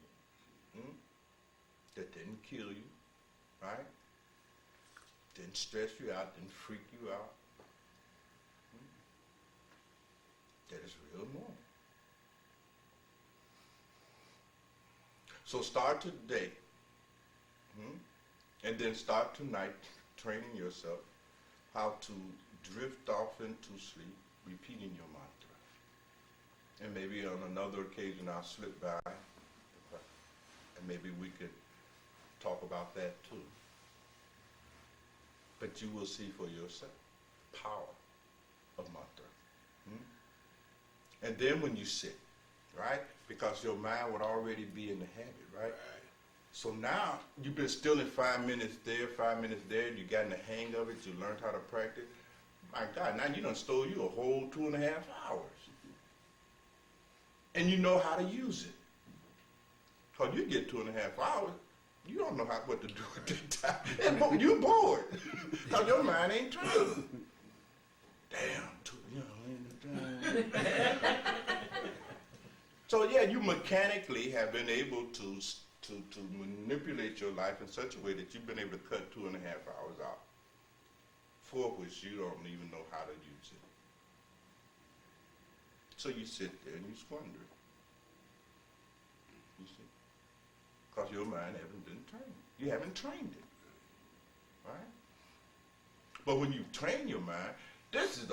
here. That didn't kill you, right? Didn't stress you out, didn't freak you out. That is real normal. So start today, and then start tonight training yourself how to drift off into sleep, repeating your mantra. And maybe on another occasion I'll slip by, and maybe we could talk about that too. But you will see for yourself power of mantra. And then when you sit, right? Because your mind would already be in the habit, right? So now you've been still in 5 minutes there, 5 minutes there, you got in the hang of it, you learned how to practice. My God, now you done stole you a whole 2.5 hours. And you know how to use it. Because you get 2.5 hours, you don't know what to do at that time. And you're bored. Because your mind ain't trained. Damn, So yeah, you mechanically have been able to manipulate your life in such a way that you've been able to cut 2.5 hours out, for which you don't even know how to use it. So you sit there and you squander it. You see? Because your mind hasn't been trained. You haven't trained it. Right? But when you train your mind, this is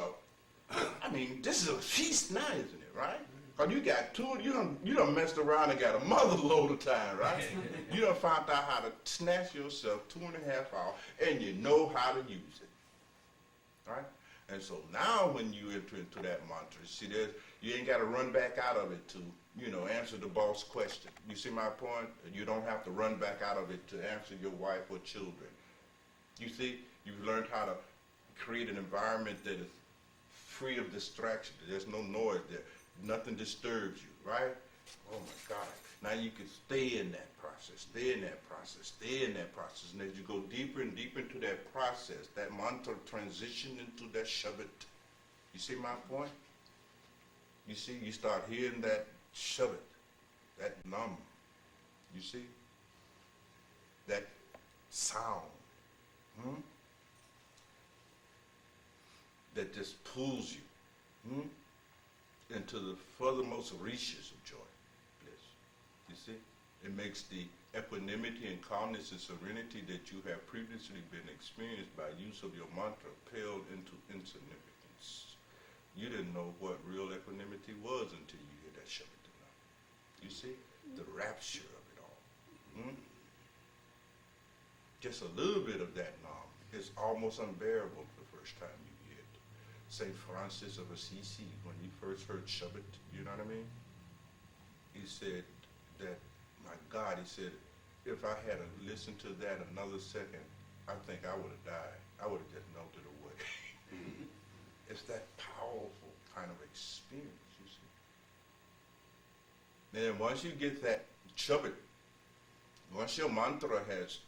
a feast now, isn't it, right? Because you got you done messed around and got a mother load of time, right? You done found out how to snatch yourself 2.5 hours, and you know how to use it, right? And so now when you enter into that mantra, see, you ain't got to run back out of it to, answer the boss question. You see my point? You don't have to run back out of it to answer your wife or children. You see, you've learned how to create an environment that is free of distraction. There's no noise there. Nothing disturbs you, right? Oh my God. Now you can stay in that process, stay in that process, stay in that process. And as you go deeper and deeper into that process, that mantra transition into that Shabbat. You see my point? You see, you start hearing that Shabbat. that numb, you see? That sound, that just pulls you into the furthermost reaches of joy, bliss. You see? It makes the equanimity and calmness and serenity that you have previously been experienced by use of your mantra paled into insignificance. You didn't know what real equanimity was until you hear that Shabbatana. You see? The rapture of it all. Just a little bit of that now is almost unbearable the first time you hear it. St. Francis of Assisi, when he first heard Shabbat, you know what I mean? He said that, my God, he said, if I had listened to that another second, I think I would have died. I would have just melted away. It's that powerful kind of experience, you see. And then once you get that Shabbat, once your mantra has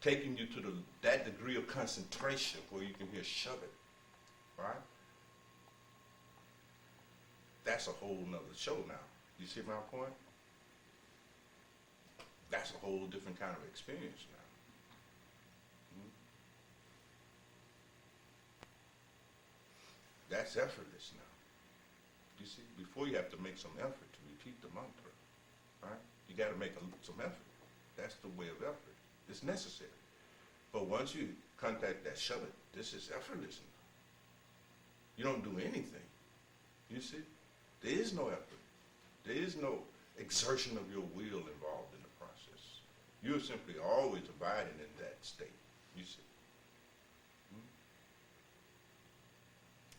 taken you to that degree of concentration where you can hear Shabbat, right? That's a whole nother show now. You see my point? That's a whole different kind of experience now. That's effortless now. You see, before you have to make some effort to repeat the mantra, right? You got to make some effort. That's the way of effort. It's necessary. But once you contact that Shabbat, this is effortless now. You don't do anything. You see? There is no effort. There is no exertion of your will involved in the process. You're simply always abiding in that state. You see?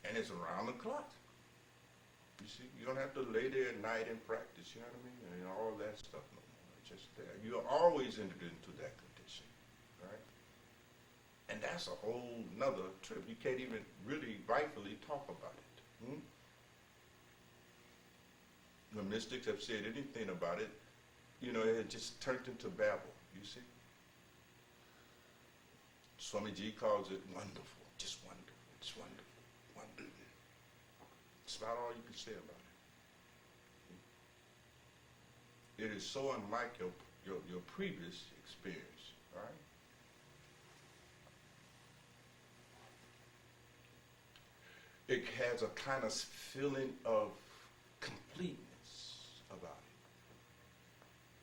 And it's around the clock. You see? You don't have to lay there at night and practice, you know what I mean? And all that stuff no more. It's just there. You're always entered into that condition, right? And that's a whole nother trip. You can't even really rightfully talk about it. The mystics have said anything about it, you know, it just turned into babble, you see? Swamiji calls it wonderful, just wonderful, it's wonderful, wonderful. It's about all you can say about it. It is so unlike your previous experience, right? It has a kind of feeling of completeness about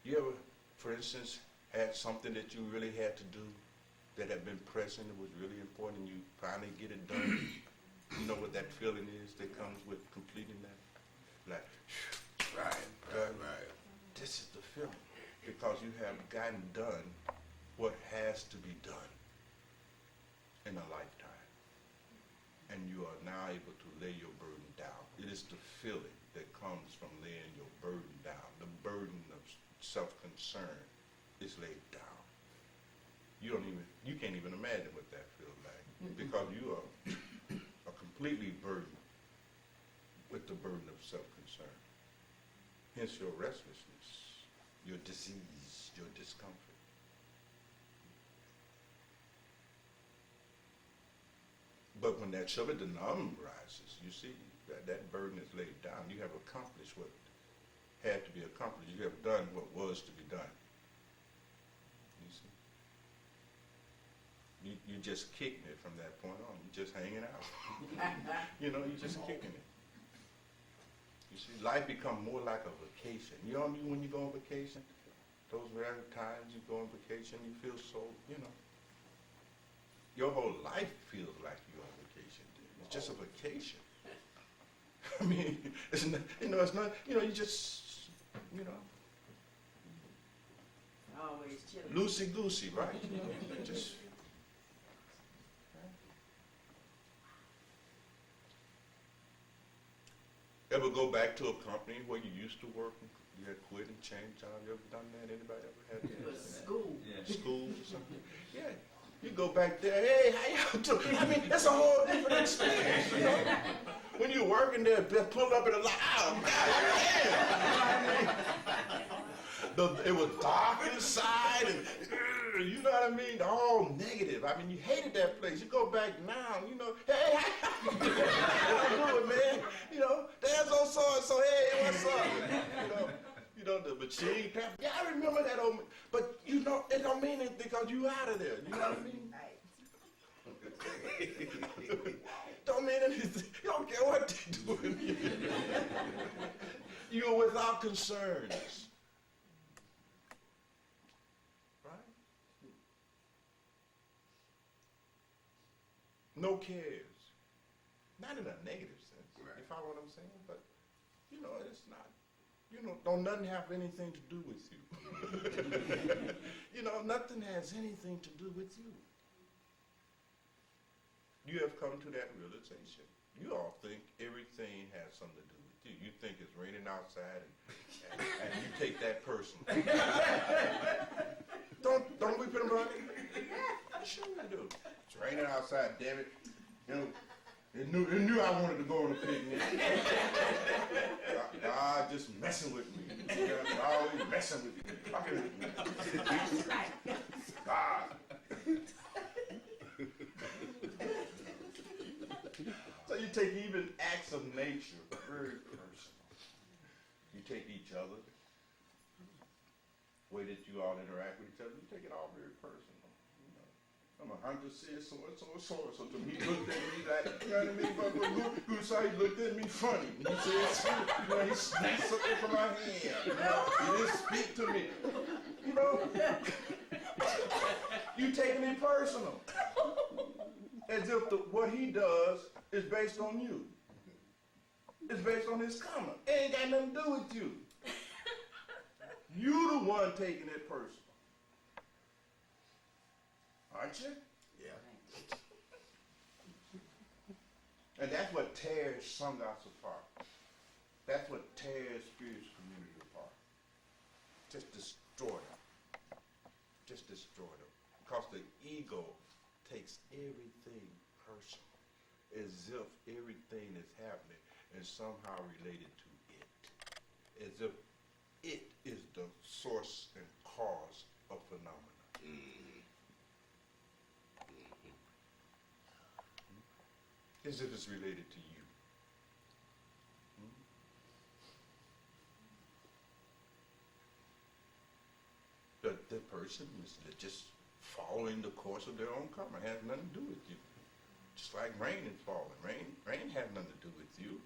it. You ever, for instance, had something that you really had to do that had been pressing, that was really important, and you finally get it done? You know what that feeling is that comes with completing that? Like, right. This is the feeling, because you have gotten done what has to be done in a lifetime. And you are now able to lay your burden down. It is the feeling that comes from laying your burden down. The burden of self-concern is laid down. You can't even imagine what that feels like, because you are completely burdened with the burden of self-concern. Hence your restlessness, your disease, your discomfort. But when that Shabbatanam rises, you see that burden is laid down. You have accomplished what had to be accomplished. You have done what was to be done. You see? You just kicking it from that point on. You're just hanging out. You know, you're just kicking it. You see, life becomes more like a vacation. You know when you go on vacation? Those rare times you go on vacation, you feel so, you know. Your whole life feels like you're on vacation. It's just a vacation. I mean, it's not, you just, Always chilling. loosey-goosey, right? Just. Ever go back to a company where you used to work and you had quit and changed jobs? You ever done that? Anybody ever had that? It was school. School or something? Yeah. You go back there, hey, how y'all doing? I mean, that's a whole different experience, you know? When you're working there, pull up in a line, oh, God, it was dark inside, and you know what I mean? All negative. I mean, you hated that place. You go back now, you know, hey, how you doing, man? You know, there's so-and-so, hey, what's up? You know, but she ain't clapping. Yeah, I remember that old man. But you know, it don't mean anything because you out of there. You know what I mean? Right. Don't mean anything. You don't care what they doing. You're without concerns. Right? No cares. Not in a negative sense. Right. You follow what I'm saying? But, you know, it's not, you know, don't nothing have anything to do with you. You know, nothing has anything to do with you. You have come to that realization. You all think everything has something to do with you. You think it's raining outside and you take that personal. Don't we put them on it? Sure we do. It's raining outside, damn it. You know, it knew I wanted to go on a picnic. God just messing with me. Always messing with me, fucking with me. God. So you take even acts of nature very personal. You take each other, way that you all interact with each other, you take it all very personal. You know, I'm a hunter, said so and so and so and so. To me, he looked at me like, you know what I mean? Who saw he looked at me funny? And he said, you know, he snatched something from my hand. You know, he didn't speak to me. You know, you taking it personal. As if what he does is based on you. It's based on his comment. It ain't got nothing to do with you. You the one taking it personal. Aren't you? Yeah. And that's what tears some of us apart. That's what tears spiritual community apart. Just destroy them. Just destroy them. Because the ego takes everything personal, as if everything that's happening is somehow related to it, as if it is the source and cause of phenomena. Mm-hmm. As if it's related to you. The person is just following the course of their own karma. It has nothing to do with you. Just like rain is falling. Rain has nothing to do with you.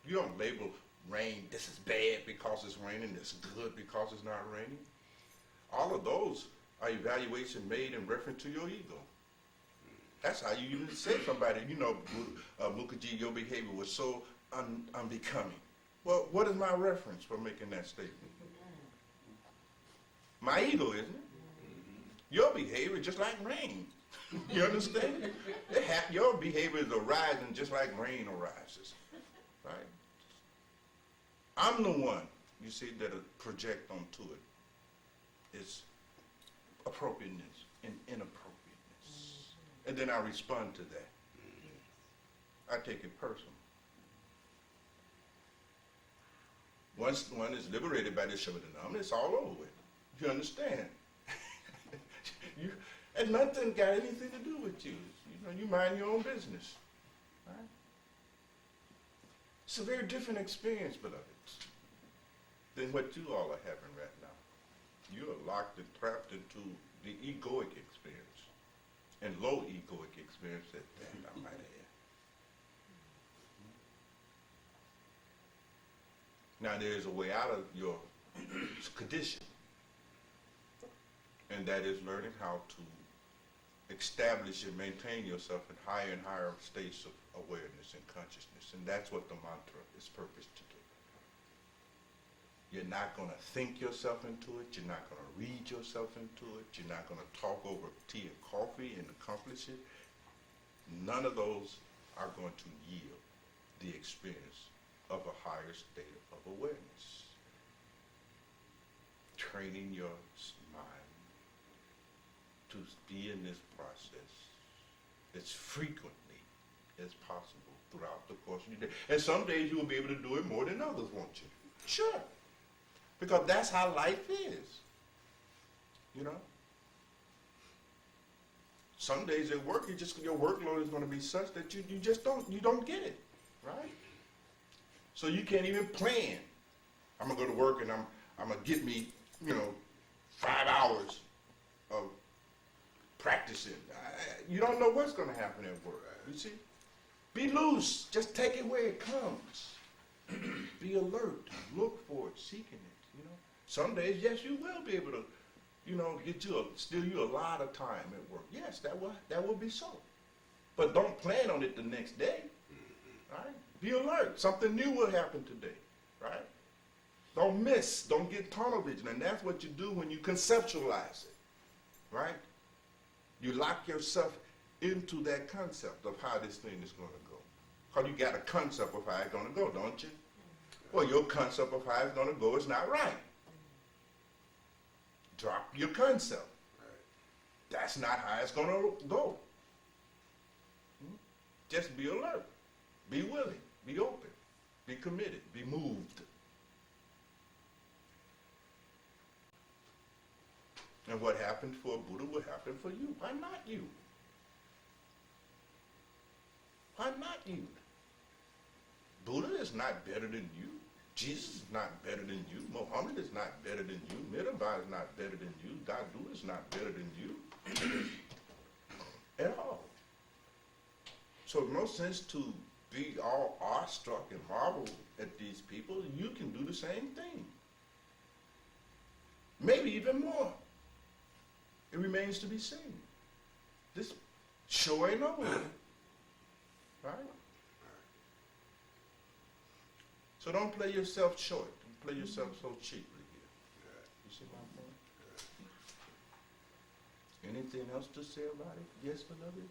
You don't label rain, this is bad because it's raining, this is good because it's not raining. All of those are evaluations made in reference to your ego. That's how you even say somebody, you know, Mukherjee, your behavior was so unbecoming. Well, what is my reference for making that statement? My ego, isn't it? Your behavior is just like rain. You understand? Your behavior is arising just like rain arises. Right? I'm the one, you see, that project onto it. It's appropriateness and inappropriateness. And then I respond to that. I take it personal. Once one is liberated by the Shabbatanam, it's all over with. You understand? And nothing got anything to do with you. You know, you mind your own business. Right? It's a very different experience, beloveds, than what you all are having right now. You are locked and trapped into the egoic experience, and low egoic experience at that, I might add. Now there is a way out of your condition, and that is learning how to establish and maintain yourself in higher and higher states of awareness and consciousness. And that's what the mantra is purposed to do. You're not going to think yourself into it. You're not going to read yourself into it. You're not going to talk over tea and coffee and accomplish it. None of those are going to yield the experience of a higher state of awareness. Training your mind to be in this process as frequently as possible throughout the course of your day. And some days you will be able to do it more than others, won't you? Sure. Because that's how life is. You know? Some days at work, your workload is going to be such that you don't get it, right? So you can't even plan I'm gonna go to work and I'm gonna get me, 5 hours of practicing. You don't know what's gonna happen at work. You see? Be loose. Just take it where it comes. Be alert. Look for it. Seeking it. Some days, yes, you will be able to, steal you a lot of time at work. Yes, that will be so. But don't plan on it the next day. Right? Be alert. Something new will happen today. Right? Don't miss. Don't get tunnel vision. And that's what you do when you conceptualize it. Right? You lock yourself into that concept of how this thing is going to go. Because you got a concept of how it's going to go, don't you? Well, your concept of how it's going to go is not right. Drop your concept. That's not how it's going to go. Just be alert. Be willing. Be open. Be committed. Be moved. And what happened for Buddha will happen for you. Why not you? Why not you? Buddha is not better than you. Jesus is not better than you. Muhammad is not better than you. Mirabai is not better than you. Dadu is not better than you. At all. So no sense to be all awestruck and marvel at these people. You can do the same thing. Maybe even more. It remains to be seen. This show ain't over. Right? So don't play yourself short. Don't play yourself so cheaply here. You see my point? Anything else to say about it? Yes, beloved?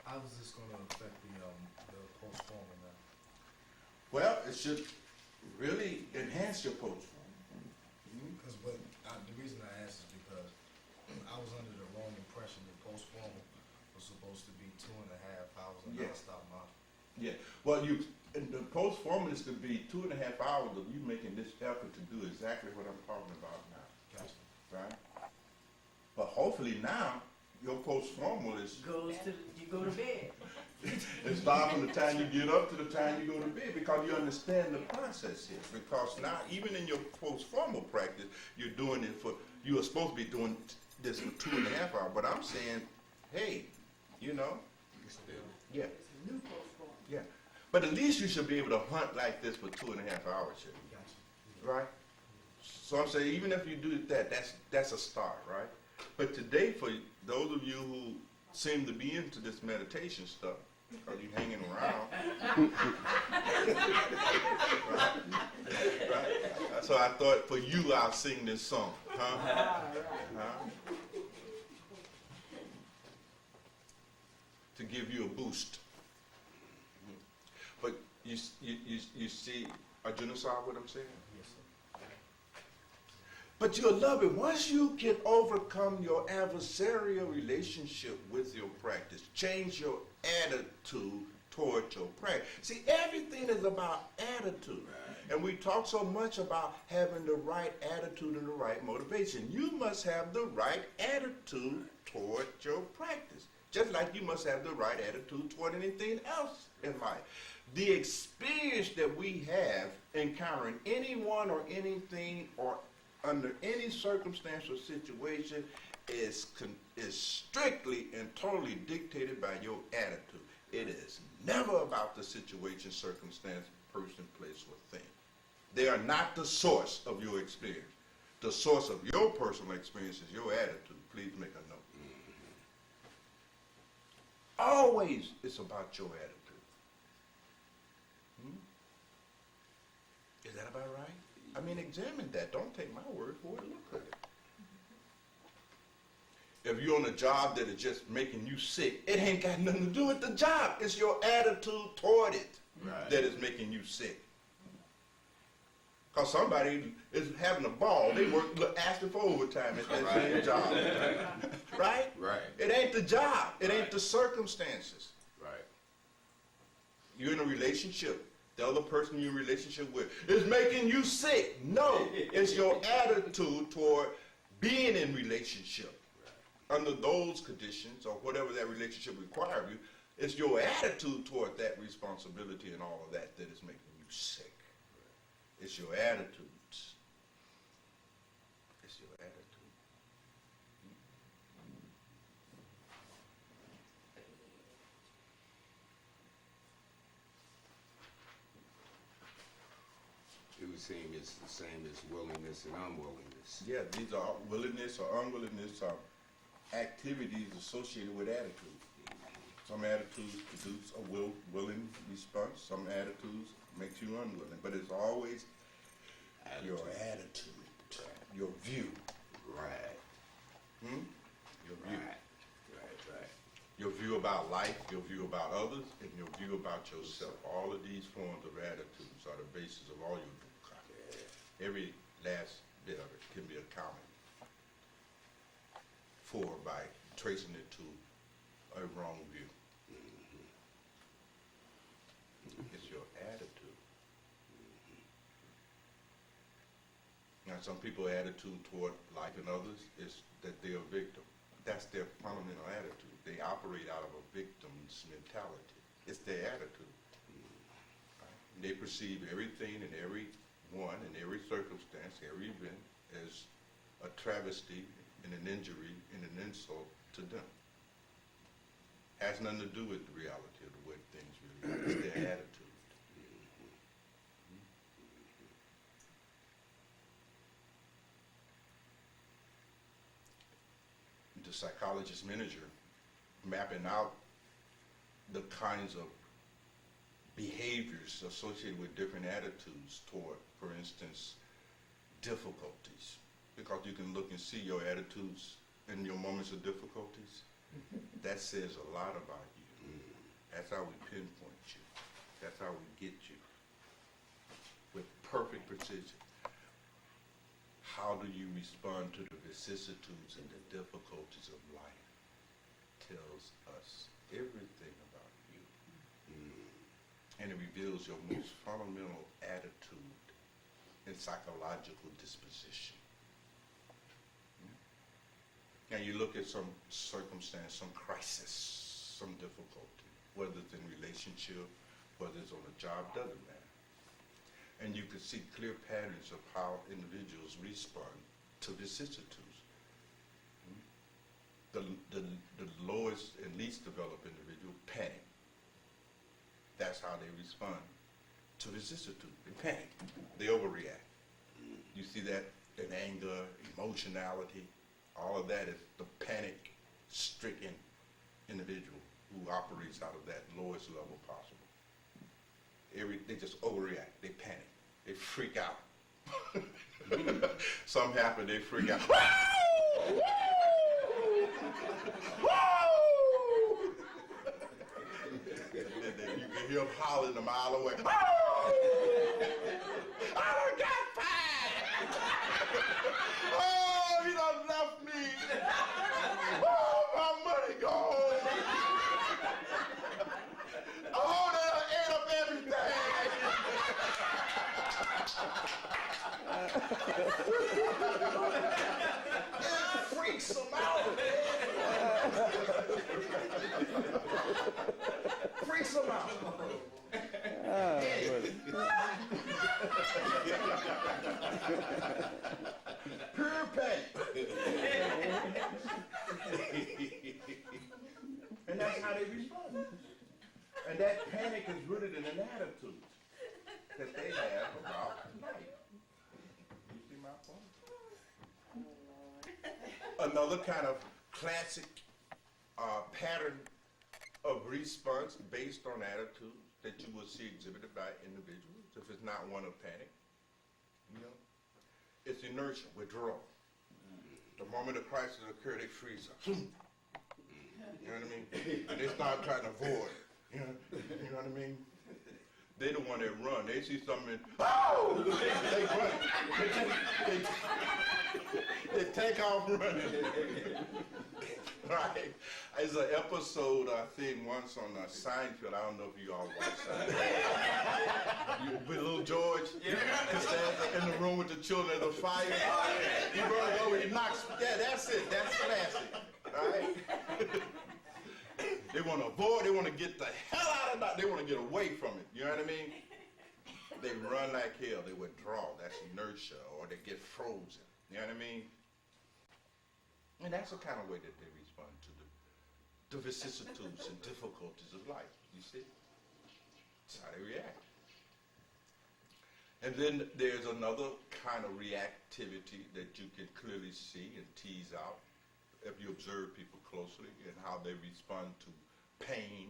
How is this going to affect the post-formal now? Well, it should really enhance your post-formal. Because the reason I asked is because I was under the wrong impression that post-formal was supposed to be 2.5 hours of non-stop module. Yeah. Well, the post-formal is to be 2.5 hours of you making this effort to do exactly what I'm talking about now. Gotcha. Right? But hopefully now, your post-formal is You go to bed. it's start from the time you get up to the time you go to bed, because you understand the process here. Because now, even in your post-formal practice, you are supposed to be doing this for 2.5 hours. But I'm saying, hey, yeah, It's a new postform. yeah. But at least you should be able to hunt like this for 2.5 hours here, Gotcha. right? So I'm saying, even if you do that, that's a start, right? But today, for those of you who seem to be into this meditation stuff, because you're hanging around, right? So I thought for you, I'll sing this song, huh? To give you a boost. But you see, Arjuna saw what I'm saying? Yes, sir. But you'll love it once you can overcome your adversarial relationship with your practice. Change your attitude toward your practice. See, everything is about attitude. Right. And we talk so much about having the right attitude and the right motivation. You must have the right attitude toward your practice. Just like you must have the right attitude toward anything else in life. The experience that we have encountering anyone or anything or under any circumstance or situation is strictly and totally dictated by your attitude. It is never about the situation, circumstance, person, place, or thing. They are not the source of your experience. The source of your personal experience is your attitude. Please make a note. Always it's about your attitude. Is that about right? I mean, examine that. Don't take my word for it. Look at it. If you're on a job that is just making you sick, it ain't got nothing to do with the job. It's your attitude toward it that is making you sick. Because somebody is having a ball. They work asking for overtime at that same job. Right? Right. It ain't the job. It ain't the circumstances. Right. You're in a relationship. The other person you're in a relationship with is making you sick. No, it's your attitude toward being in relationship. Right. Under those conditions or whatever that relationship requires of you, it's your attitude toward that responsibility and all of that that is making you sick. Right. It's It's your attitudes. It's your attitude. It would seem it's the same as willingness and unwillingness. Yeah, these are willingness or unwillingness are activities associated with attitude. Some attitudes produce a willing response. Some attitudes makes you unwilling. But it's always your attitude, your view. Right. Your view. Right. Your view about life, your view about others, and your view about yourself. All of these forms of attitudes are the basis of all your dukkha. Every last bit of it can be accounted for by tracing it to a wrong view. It's your attitude. Now, some people's attitude toward life and others is that they're a victim. That's their fundamental attitude. They operate out of a victim's mentality. It's their attitude. Right? They perceive everything and everyone and every circumstance, every event as a travesty and an injury and an insult to them. Has nothing to do with the reality of the way things really are. It's their attitude. The psychologist manager mapping out the kinds of behaviors associated with different attitudes toward, for instance, difficulties. Because you can look and see your attitudes in your moments of difficulties. That says a lot about you. That's how we pinpoint you. That's how we get you. With perfect precision. How do you respond to the vicissitudes and the difficulties of life? Tells us everything about you. And it reveals your most fundamental attitude and psychological disposition. And you look at some circumstance, some crisis, some difficulty, whether it's in relationship, whether it's on a job, doesn't matter. And you can see clear patterns of how individuals respond to vicissitudes. The lowest and least developed individual panic. That's how they respond to vicissitude. They panic. They overreact. You see that in anger, emotionality. All of that is the panic-stricken individual who operates out of that lowest level possible. They just overreact. They panic. They freak out. Some happen, they freak out. You can hear them hollering a mile away. I done got fired! Oh, he done left me! Oh, my money gone! Oh, they done ate up everything! It freaks them out! Freaks them out! Pure panic. And that's how they respond. And that panic is rooted in an attitude that they have about life. You see my point? Another kind of classic pattern of response based on attitude that you will see exhibited by individuals, if it's not one of panic, it's inertia, withdrawal. The moment a crisis occurs, they freeze up. You know what I mean? And they start trying to avoid. You know what I mean? They the one that run. They see something, oh! They run. They take off running. Right? It's an episode, I think, once on Seinfeld. I don't know if you all watch Seinfeld. With little George, he stands in the room with the children at the fire. He runs over, he knocks. Yeah, that's it. That's classic. Right? They want to avoid. They want to get the hell out of it. They want to get away from it. You know what I mean? They run like hell. They withdraw. That's inertia, or they get frozen. You know what I mean? And that's the kind of way that they respond to the vicissitudes and difficulties of life. You see? That's how they react. And then there's another kind of reactivity that you can clearly see and tease out if you observe people closely and how they respond to pain,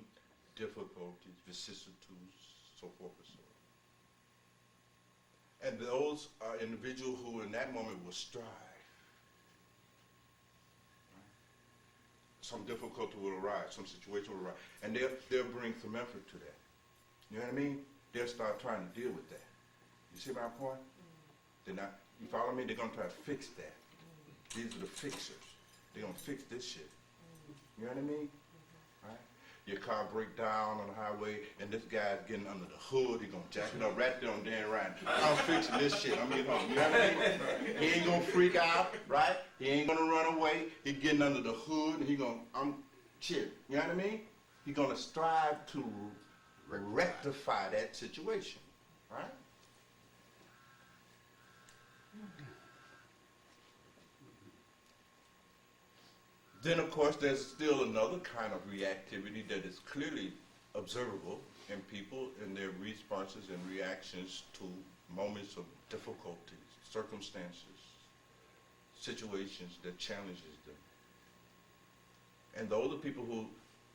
difficulties, vicissitudes, so forth and so on. And those are individuals who in that moment will strive. Some difficulty will arise, some situation will arise, and they'll bring some effort to that. You know what I mean? They'll start trying to deal with that. You see my point? They're not, you follow me? They're going to try to fix that. These are the fixers. They're going to fix this shit. You know what I mean? Right? Your car break down on the highway, and this guy's getting under the hood. He's going to jack it up right there on Dan Ryan. I'm fixing this shit. I'm getting home. You know what I mean? He ain't going to freak out, right? He ain't going to run away. He's getting under the hood, and he's going to, shit. You know what I mean? He's going to strive to rectify that situation, right? Then, of course, there's still another kind of reactivity that is clearly observable in people in their responses and reactions to moments of difficulties, circumstances, situations that challenges them. And those are people who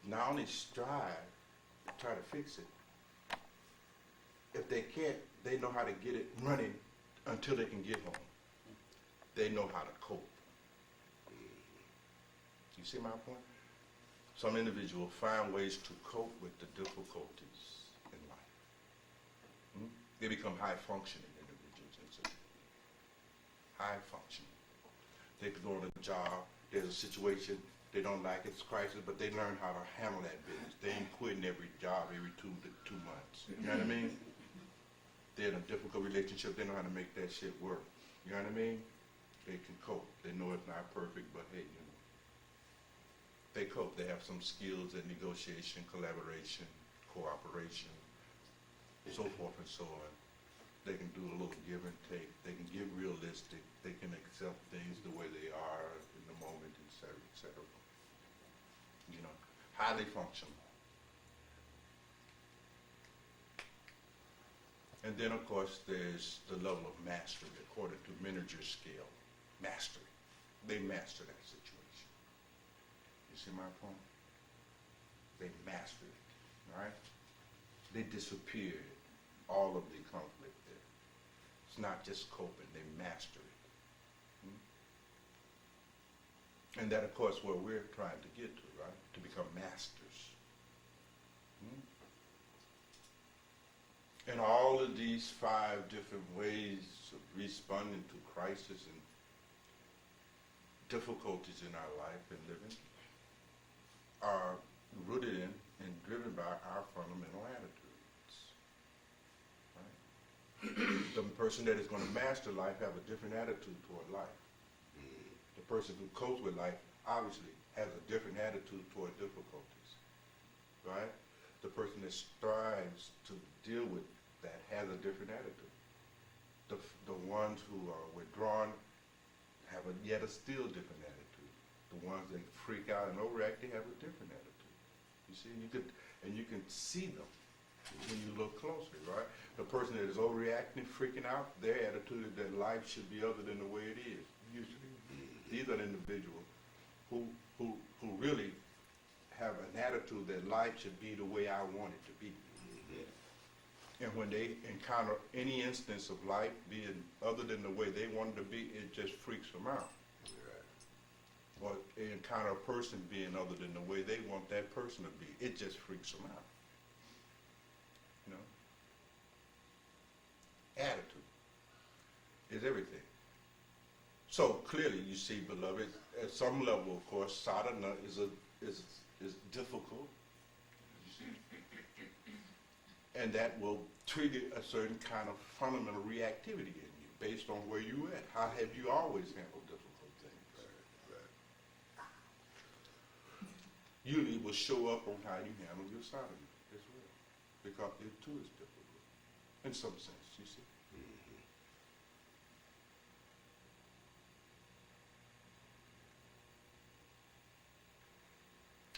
not only strive to try to fix it, if they can't, they know how to get it running until they can get home. They know how to cope. You see my point? Some individuals find ways to cope with the difficulties in life. They become high-functioning individuals. High-functioning. They could go on a job, there's a situation, they don't like it, it's a crisis, but they learn how to handle that business. They ain't quitting every job every two months. You know what I mean? They're in a difficult relationship, they know how to make that shit work. You know what I mean? They can cope. They know it's not perfect, but hey, you know. They cope. They have some skills in negotiation, collaboration, cooperation, so forth and so on. They can do a little give and take. They can get realistic. They can accept things the way they are in the moment, et cetera, et cetera. You know, highly functional. And then, of course, there's the level of mastery according to Meninger's scale. Mastery. They master that situation. You see my point? They mastered it, all right? They disappeared all of the conflict there. It's not just coping, they master it. And that, of course, what we're trying to get to, right? To become masters. And all of these 5 different ways of responding to crisis and difficulties in our life and living are rooted in and driven by our fundamental attitudes. Right? The person that is going to master life have a different attitude toward life. The person who copes with life obviously has a different attitude toward difficulties. Right? The person that strives to deal with that has a different attitude. The ones who are withdrawn have yet a still different attitude. The ones that freak out and overreact, they have a different attitude. You see, you can see them when you look closely, right? The person that is overreacting, freaking out, their attitude is that life should be other than the way it is. Usually, these are the individuals who really have an attitude that life should be the way I want it to be. And when they encounter any instance of life being other than the way they want it to be, it just freaks them out. Or they encounter a person being other than the way they want that person to be, it just freaks them out. You know? Attitude is everything. So clearly you see, beloved, at some level, of course, sadhana is difficult. You see? And that will trigger a certain kind of fundamental reactivity in you based on where you're at. How have you always handled difficult things? Right. Usually it will show up on how you handle your sadhana as well, because it too is difficult. in some sense, you see.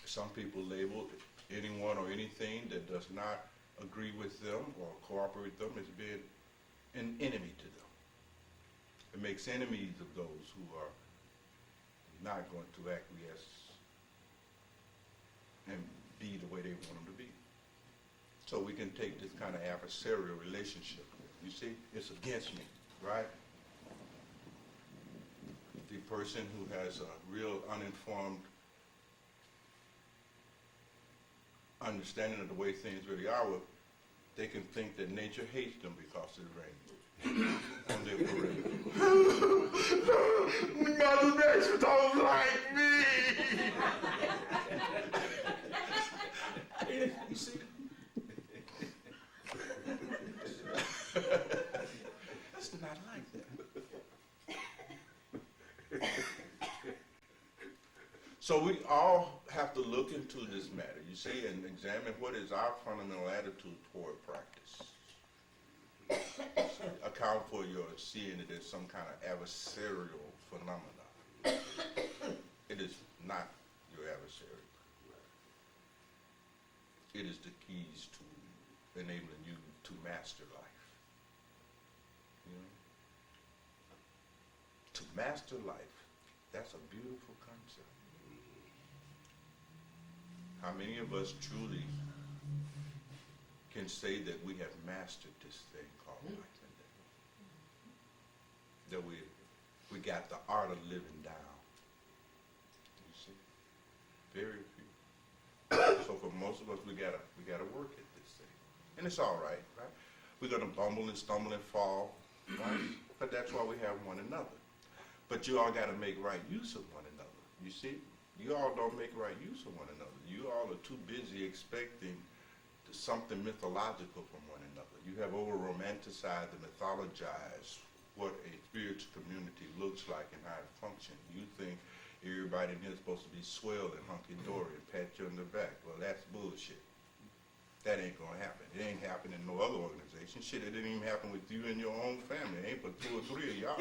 Some people label anyone or anything that does not agree with them or cooperate with them as being an enemy to them. It makes enemies of those who are not going to acquiesce and be the way they want them to be. So we can take this kind of adversarial relationship. You see, it's against me, right? The person who has a real uninformed understanding of the way things really are, they can think that nature hates them because it rains on their parade. Mother Nature don't like me. You see? It's not like that. So we all have to look into this matter, you see, and examine what is our fundamental attitude toward practice. Account for your seeing it as some kind of adversarial phenomenon. It is not your adversary. It is the keys to enabling you to master life. You know? To master life, that's a beautiful concept. How many of us truly can say that we have mastered this thing called life and death? That we got the art of living down. You see? Very few. So for most of us, we gotta work at this thing. And it's all right, right? We're gonna bumble and stumble and fall, right? But that's why we have one another. But you all gotta make right use of one another. You see? You all don't make right use of one another. You all are too busy expecting something mythological from one another. You have over-romanticized and mythologized what a spiritual community looks like and how it functions. You think everybody in here is supposed to be swell and hunky-dory and pat you on the back. Well, that's bullshit. That ain't gonna happen. It ain't happening in no other organization. Shit, it didn't even happen with you and your own family. It ain't but 2 or 3 of y'all.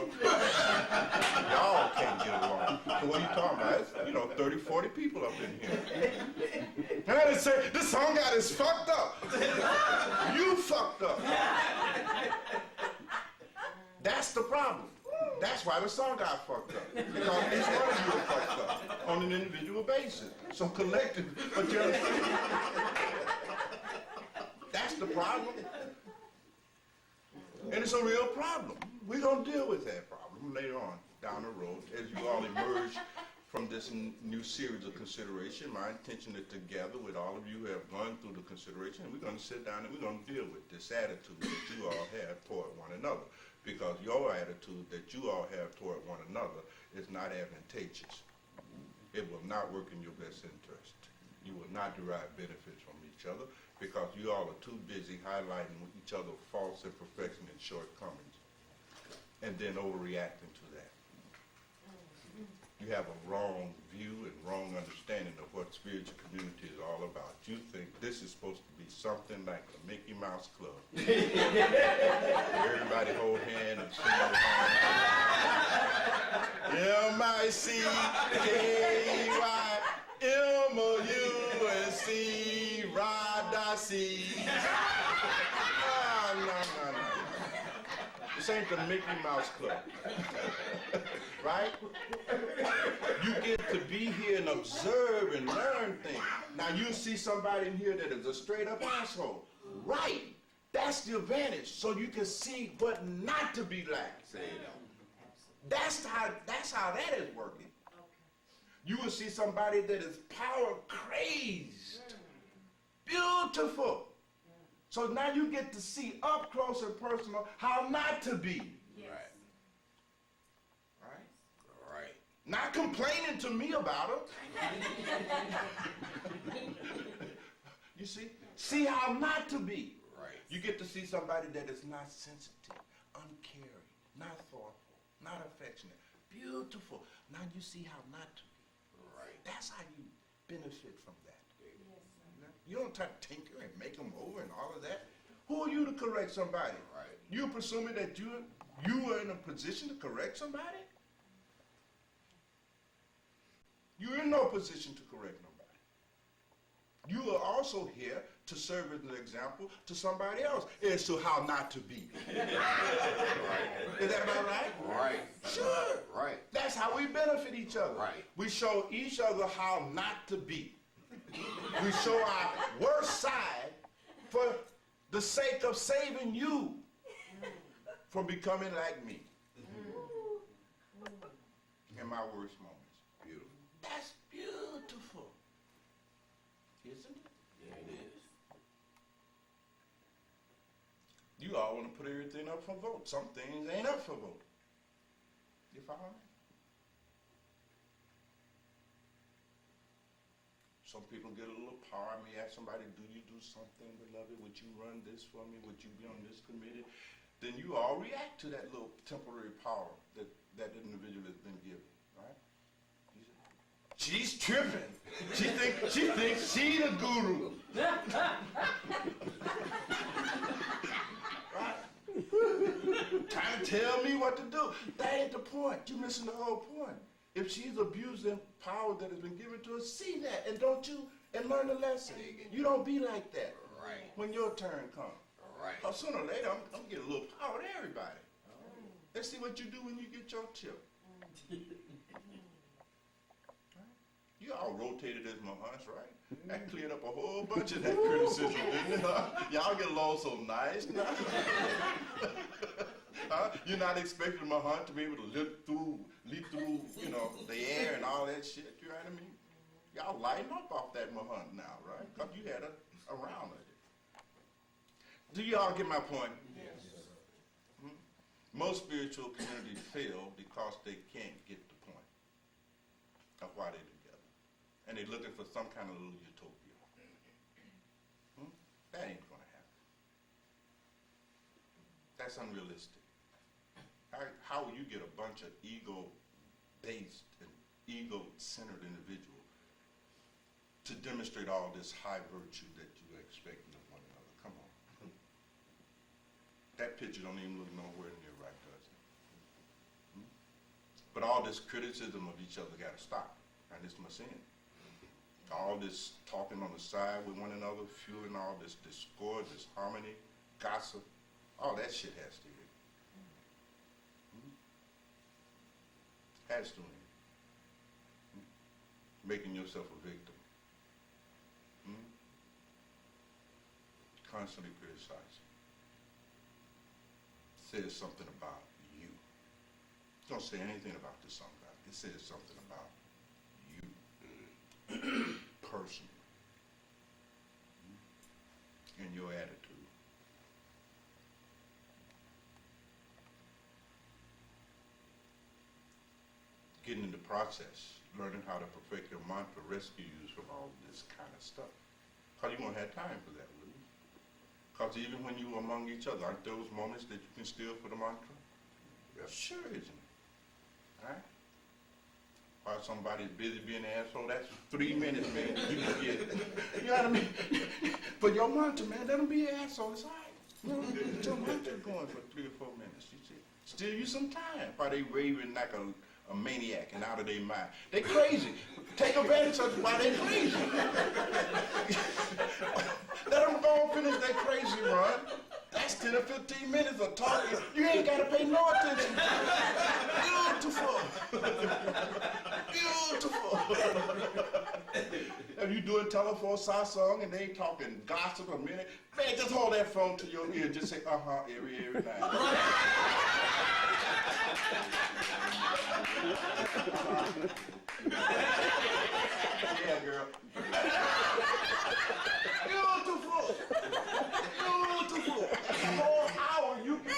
Y'all can't get along. So what are you talking about? It's, 30, 40 people up in here. And I just say, this song guy is fucked up. You fucked up. That's the problem. That's why the song got fucked up. Because each one of you are fucked up on an individual basis. So collectively, but you understand? That's the problem. And it's a real problem. We're going to deal with that problem later on down the road as you all emerge from this new series of consideration. My intention is together with all of you who have gone through the consideration, we're going to sit down and we're going to deal with this attitude that you all have toward one another. Because your attitude that you all have toward one another is not advantageous. It will not work in your best interest. You will not derive benefits from each other because you all are too busy highlighting each other's faults and imperfections and shortcomings and then overreacting to that. You have a wrong view and wrong understanding of what spiritual community is all about. You think this is supposed to be something like the Mickey Mouse Club. Everybody hold hands and sing M-I-C-K-Y-M-O-U-S-E Radasis. No. This ain't the Mickey Mouse Club. Right? You get to be here and observe and learn things. Now you see somebody in here that is a straight up asshole. Right. That's the advantage. So you can see what not to be like. That's how that is working. You will see somebody that is power crazed. Beautiful. So now you get to see up close and personal how not to be. Yes. Right. Not complaining to me about them. You see how not to be. Right. You get to see somebody that is not sensitive, uncaring, not thoughtful, not affectionate. Beautiful. Now you see how not to be. Right. That's how you benefit from that. You don't try to tinker and make them over and all of that. Who are you to correct somebody? Right. You presuming that you are in a position to correct somebody? You're in no position to correct nobody. You are also here to serve as an example to somebody else as to how not to be. Right. Is that about right? Right. Sure. Right. That's how we benefit each other. Right. We show each other how not to be. We show our worst side for the sake of saving you from becoming like me in my worst moments. Beautiful. That's beautiful, isn't it? Yeah, it is. You all want to put everything up for vote. Some things ain't up for vote. You follow me? Some people get a little power. I may ask somebody, do you do something, beloved? Would you run this for me? Would you be on this committee? Then you all react to that little temporary power that that individual has been given, right? You say, she's tripping. She thinks she the guru. Right? Trying to tell me what to do. That ain't the point. You're missing the whole point. If she's abusing power that has been given to her, see that and learn the lesson. You don't be like that Right. when your turn comes. Right. Or sooner or later, I'm gonna get a little power to everybody. Let's see what you do when you get your tip. You all rotated as my hunch, right? That cleared up a whole bunch of that criticism, didn't it? Y'all get along so nice now. You're not expecting my hunt to be able to leap through, you know, the air and all that shit. You know what I mean? Y'all lighten up off that Mahunt now, right? Because you had a round of it. Do y'all get my point? Yes. Most spiritual communities fail because they can't get the point of why they're together. And they're looking for some kind of little utopia. That ain't gonna happen. That's unrealistic. How will you get a bunch of ego-based and ego-centered individuals to demonstrate all this high virtue that you are expecting of one another? Come on. That picture don't even look nowhere near right, does it? But all this criticism of each other got to stop, and it's my sin. All this talking on the side with one another, fueling all this discord, this harmony, gossip, all that shit has to end. Has to end. Making yourself a victim. Constantly criticizing. Says something about you. Don't say anything about this song, God. It says something about you. Personally. And your attitude. Getting in the process, learning how to perfect your mantra rescue you from all this kind of stuff. Because you won't have time for that, will you? Because even when you are among each other, aren't those moments that you can steal for the mantra? Yep. Sure, isn't it? All right? While somebody's busy being an asshole, that's 3 minutes, man. You can get it. You know what I mean? For your mantra, man, let them be an asshole. It's all right. You know, get your mantra going for 3 or 4 minutes. You see? Steal you some time while they raving like a maniac and out of their mind. They crazy. Take advantage of why they crazy. Let them go and finish their crazy run. That's 10 or 15 minutes of talking. You ain't got to pay no attention. Beautiful. Beautiful. If you doing telephone song and they ain't talking gossip a minute, man, just hold that phone to your ear and just say, every night. Yeah, girl. Beautiful. Beautiful. A whole hour you can.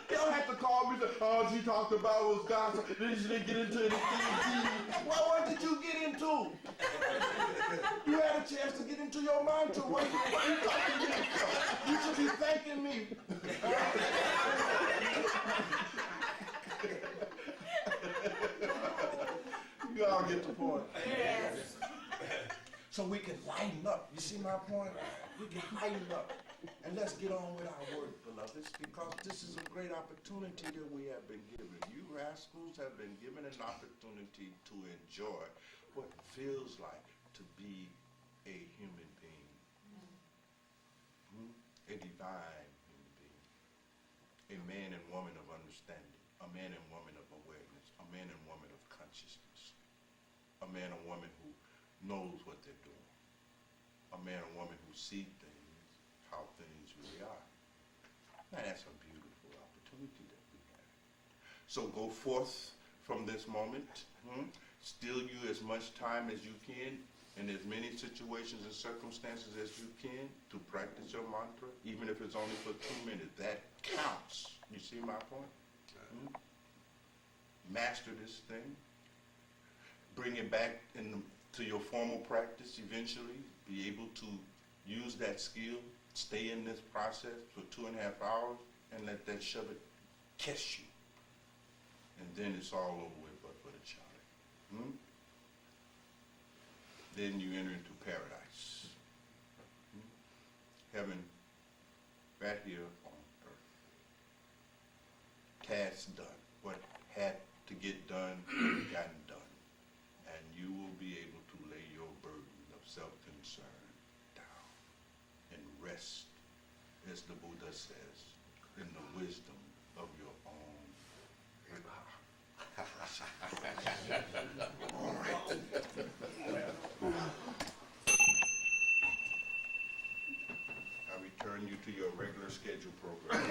You don't have to call me and say, all she talked about was gossip. Then she didn't get into anything. What did you get into? You had a chance to get into your mantra. What are you talking to me? You should be thanking me. You all get the point. Yes. so we can lighten up. You see my point? We can lighten up. And let's get on with our work, beloveds, because this is a great opportunity that we have been given. You rascals have been given an opportunity to enjoy what it feels like to be a human being. A divine human being. A man and woman of understanding. A man and woman of awareness. A man and woman of consciousness. A man and woman who knows what they're doing. A man and woman who see things, how things really are. Now that's a beautiful opportunity that we have. So go forth from this moment, steal you as much time as you can, in as many situations and circumstances as you can, to practice your mantra, even if it's only for 2 minutes. That counts. You see my point? Master this thing. Bring it back to your formal practice eventually. Be able to use that skill. Stay in this process for 2.5 hours and let that shove it kiss you. And then it's all over with but for the child. Then you enter into paradise. Heaven right here on earth. Task done. What had to get done, gotten done. And you will be able to lay your burden of self-concern down and rest, as the Buddha says, in the wisdom of your own all right. I return you to your regular schedule program.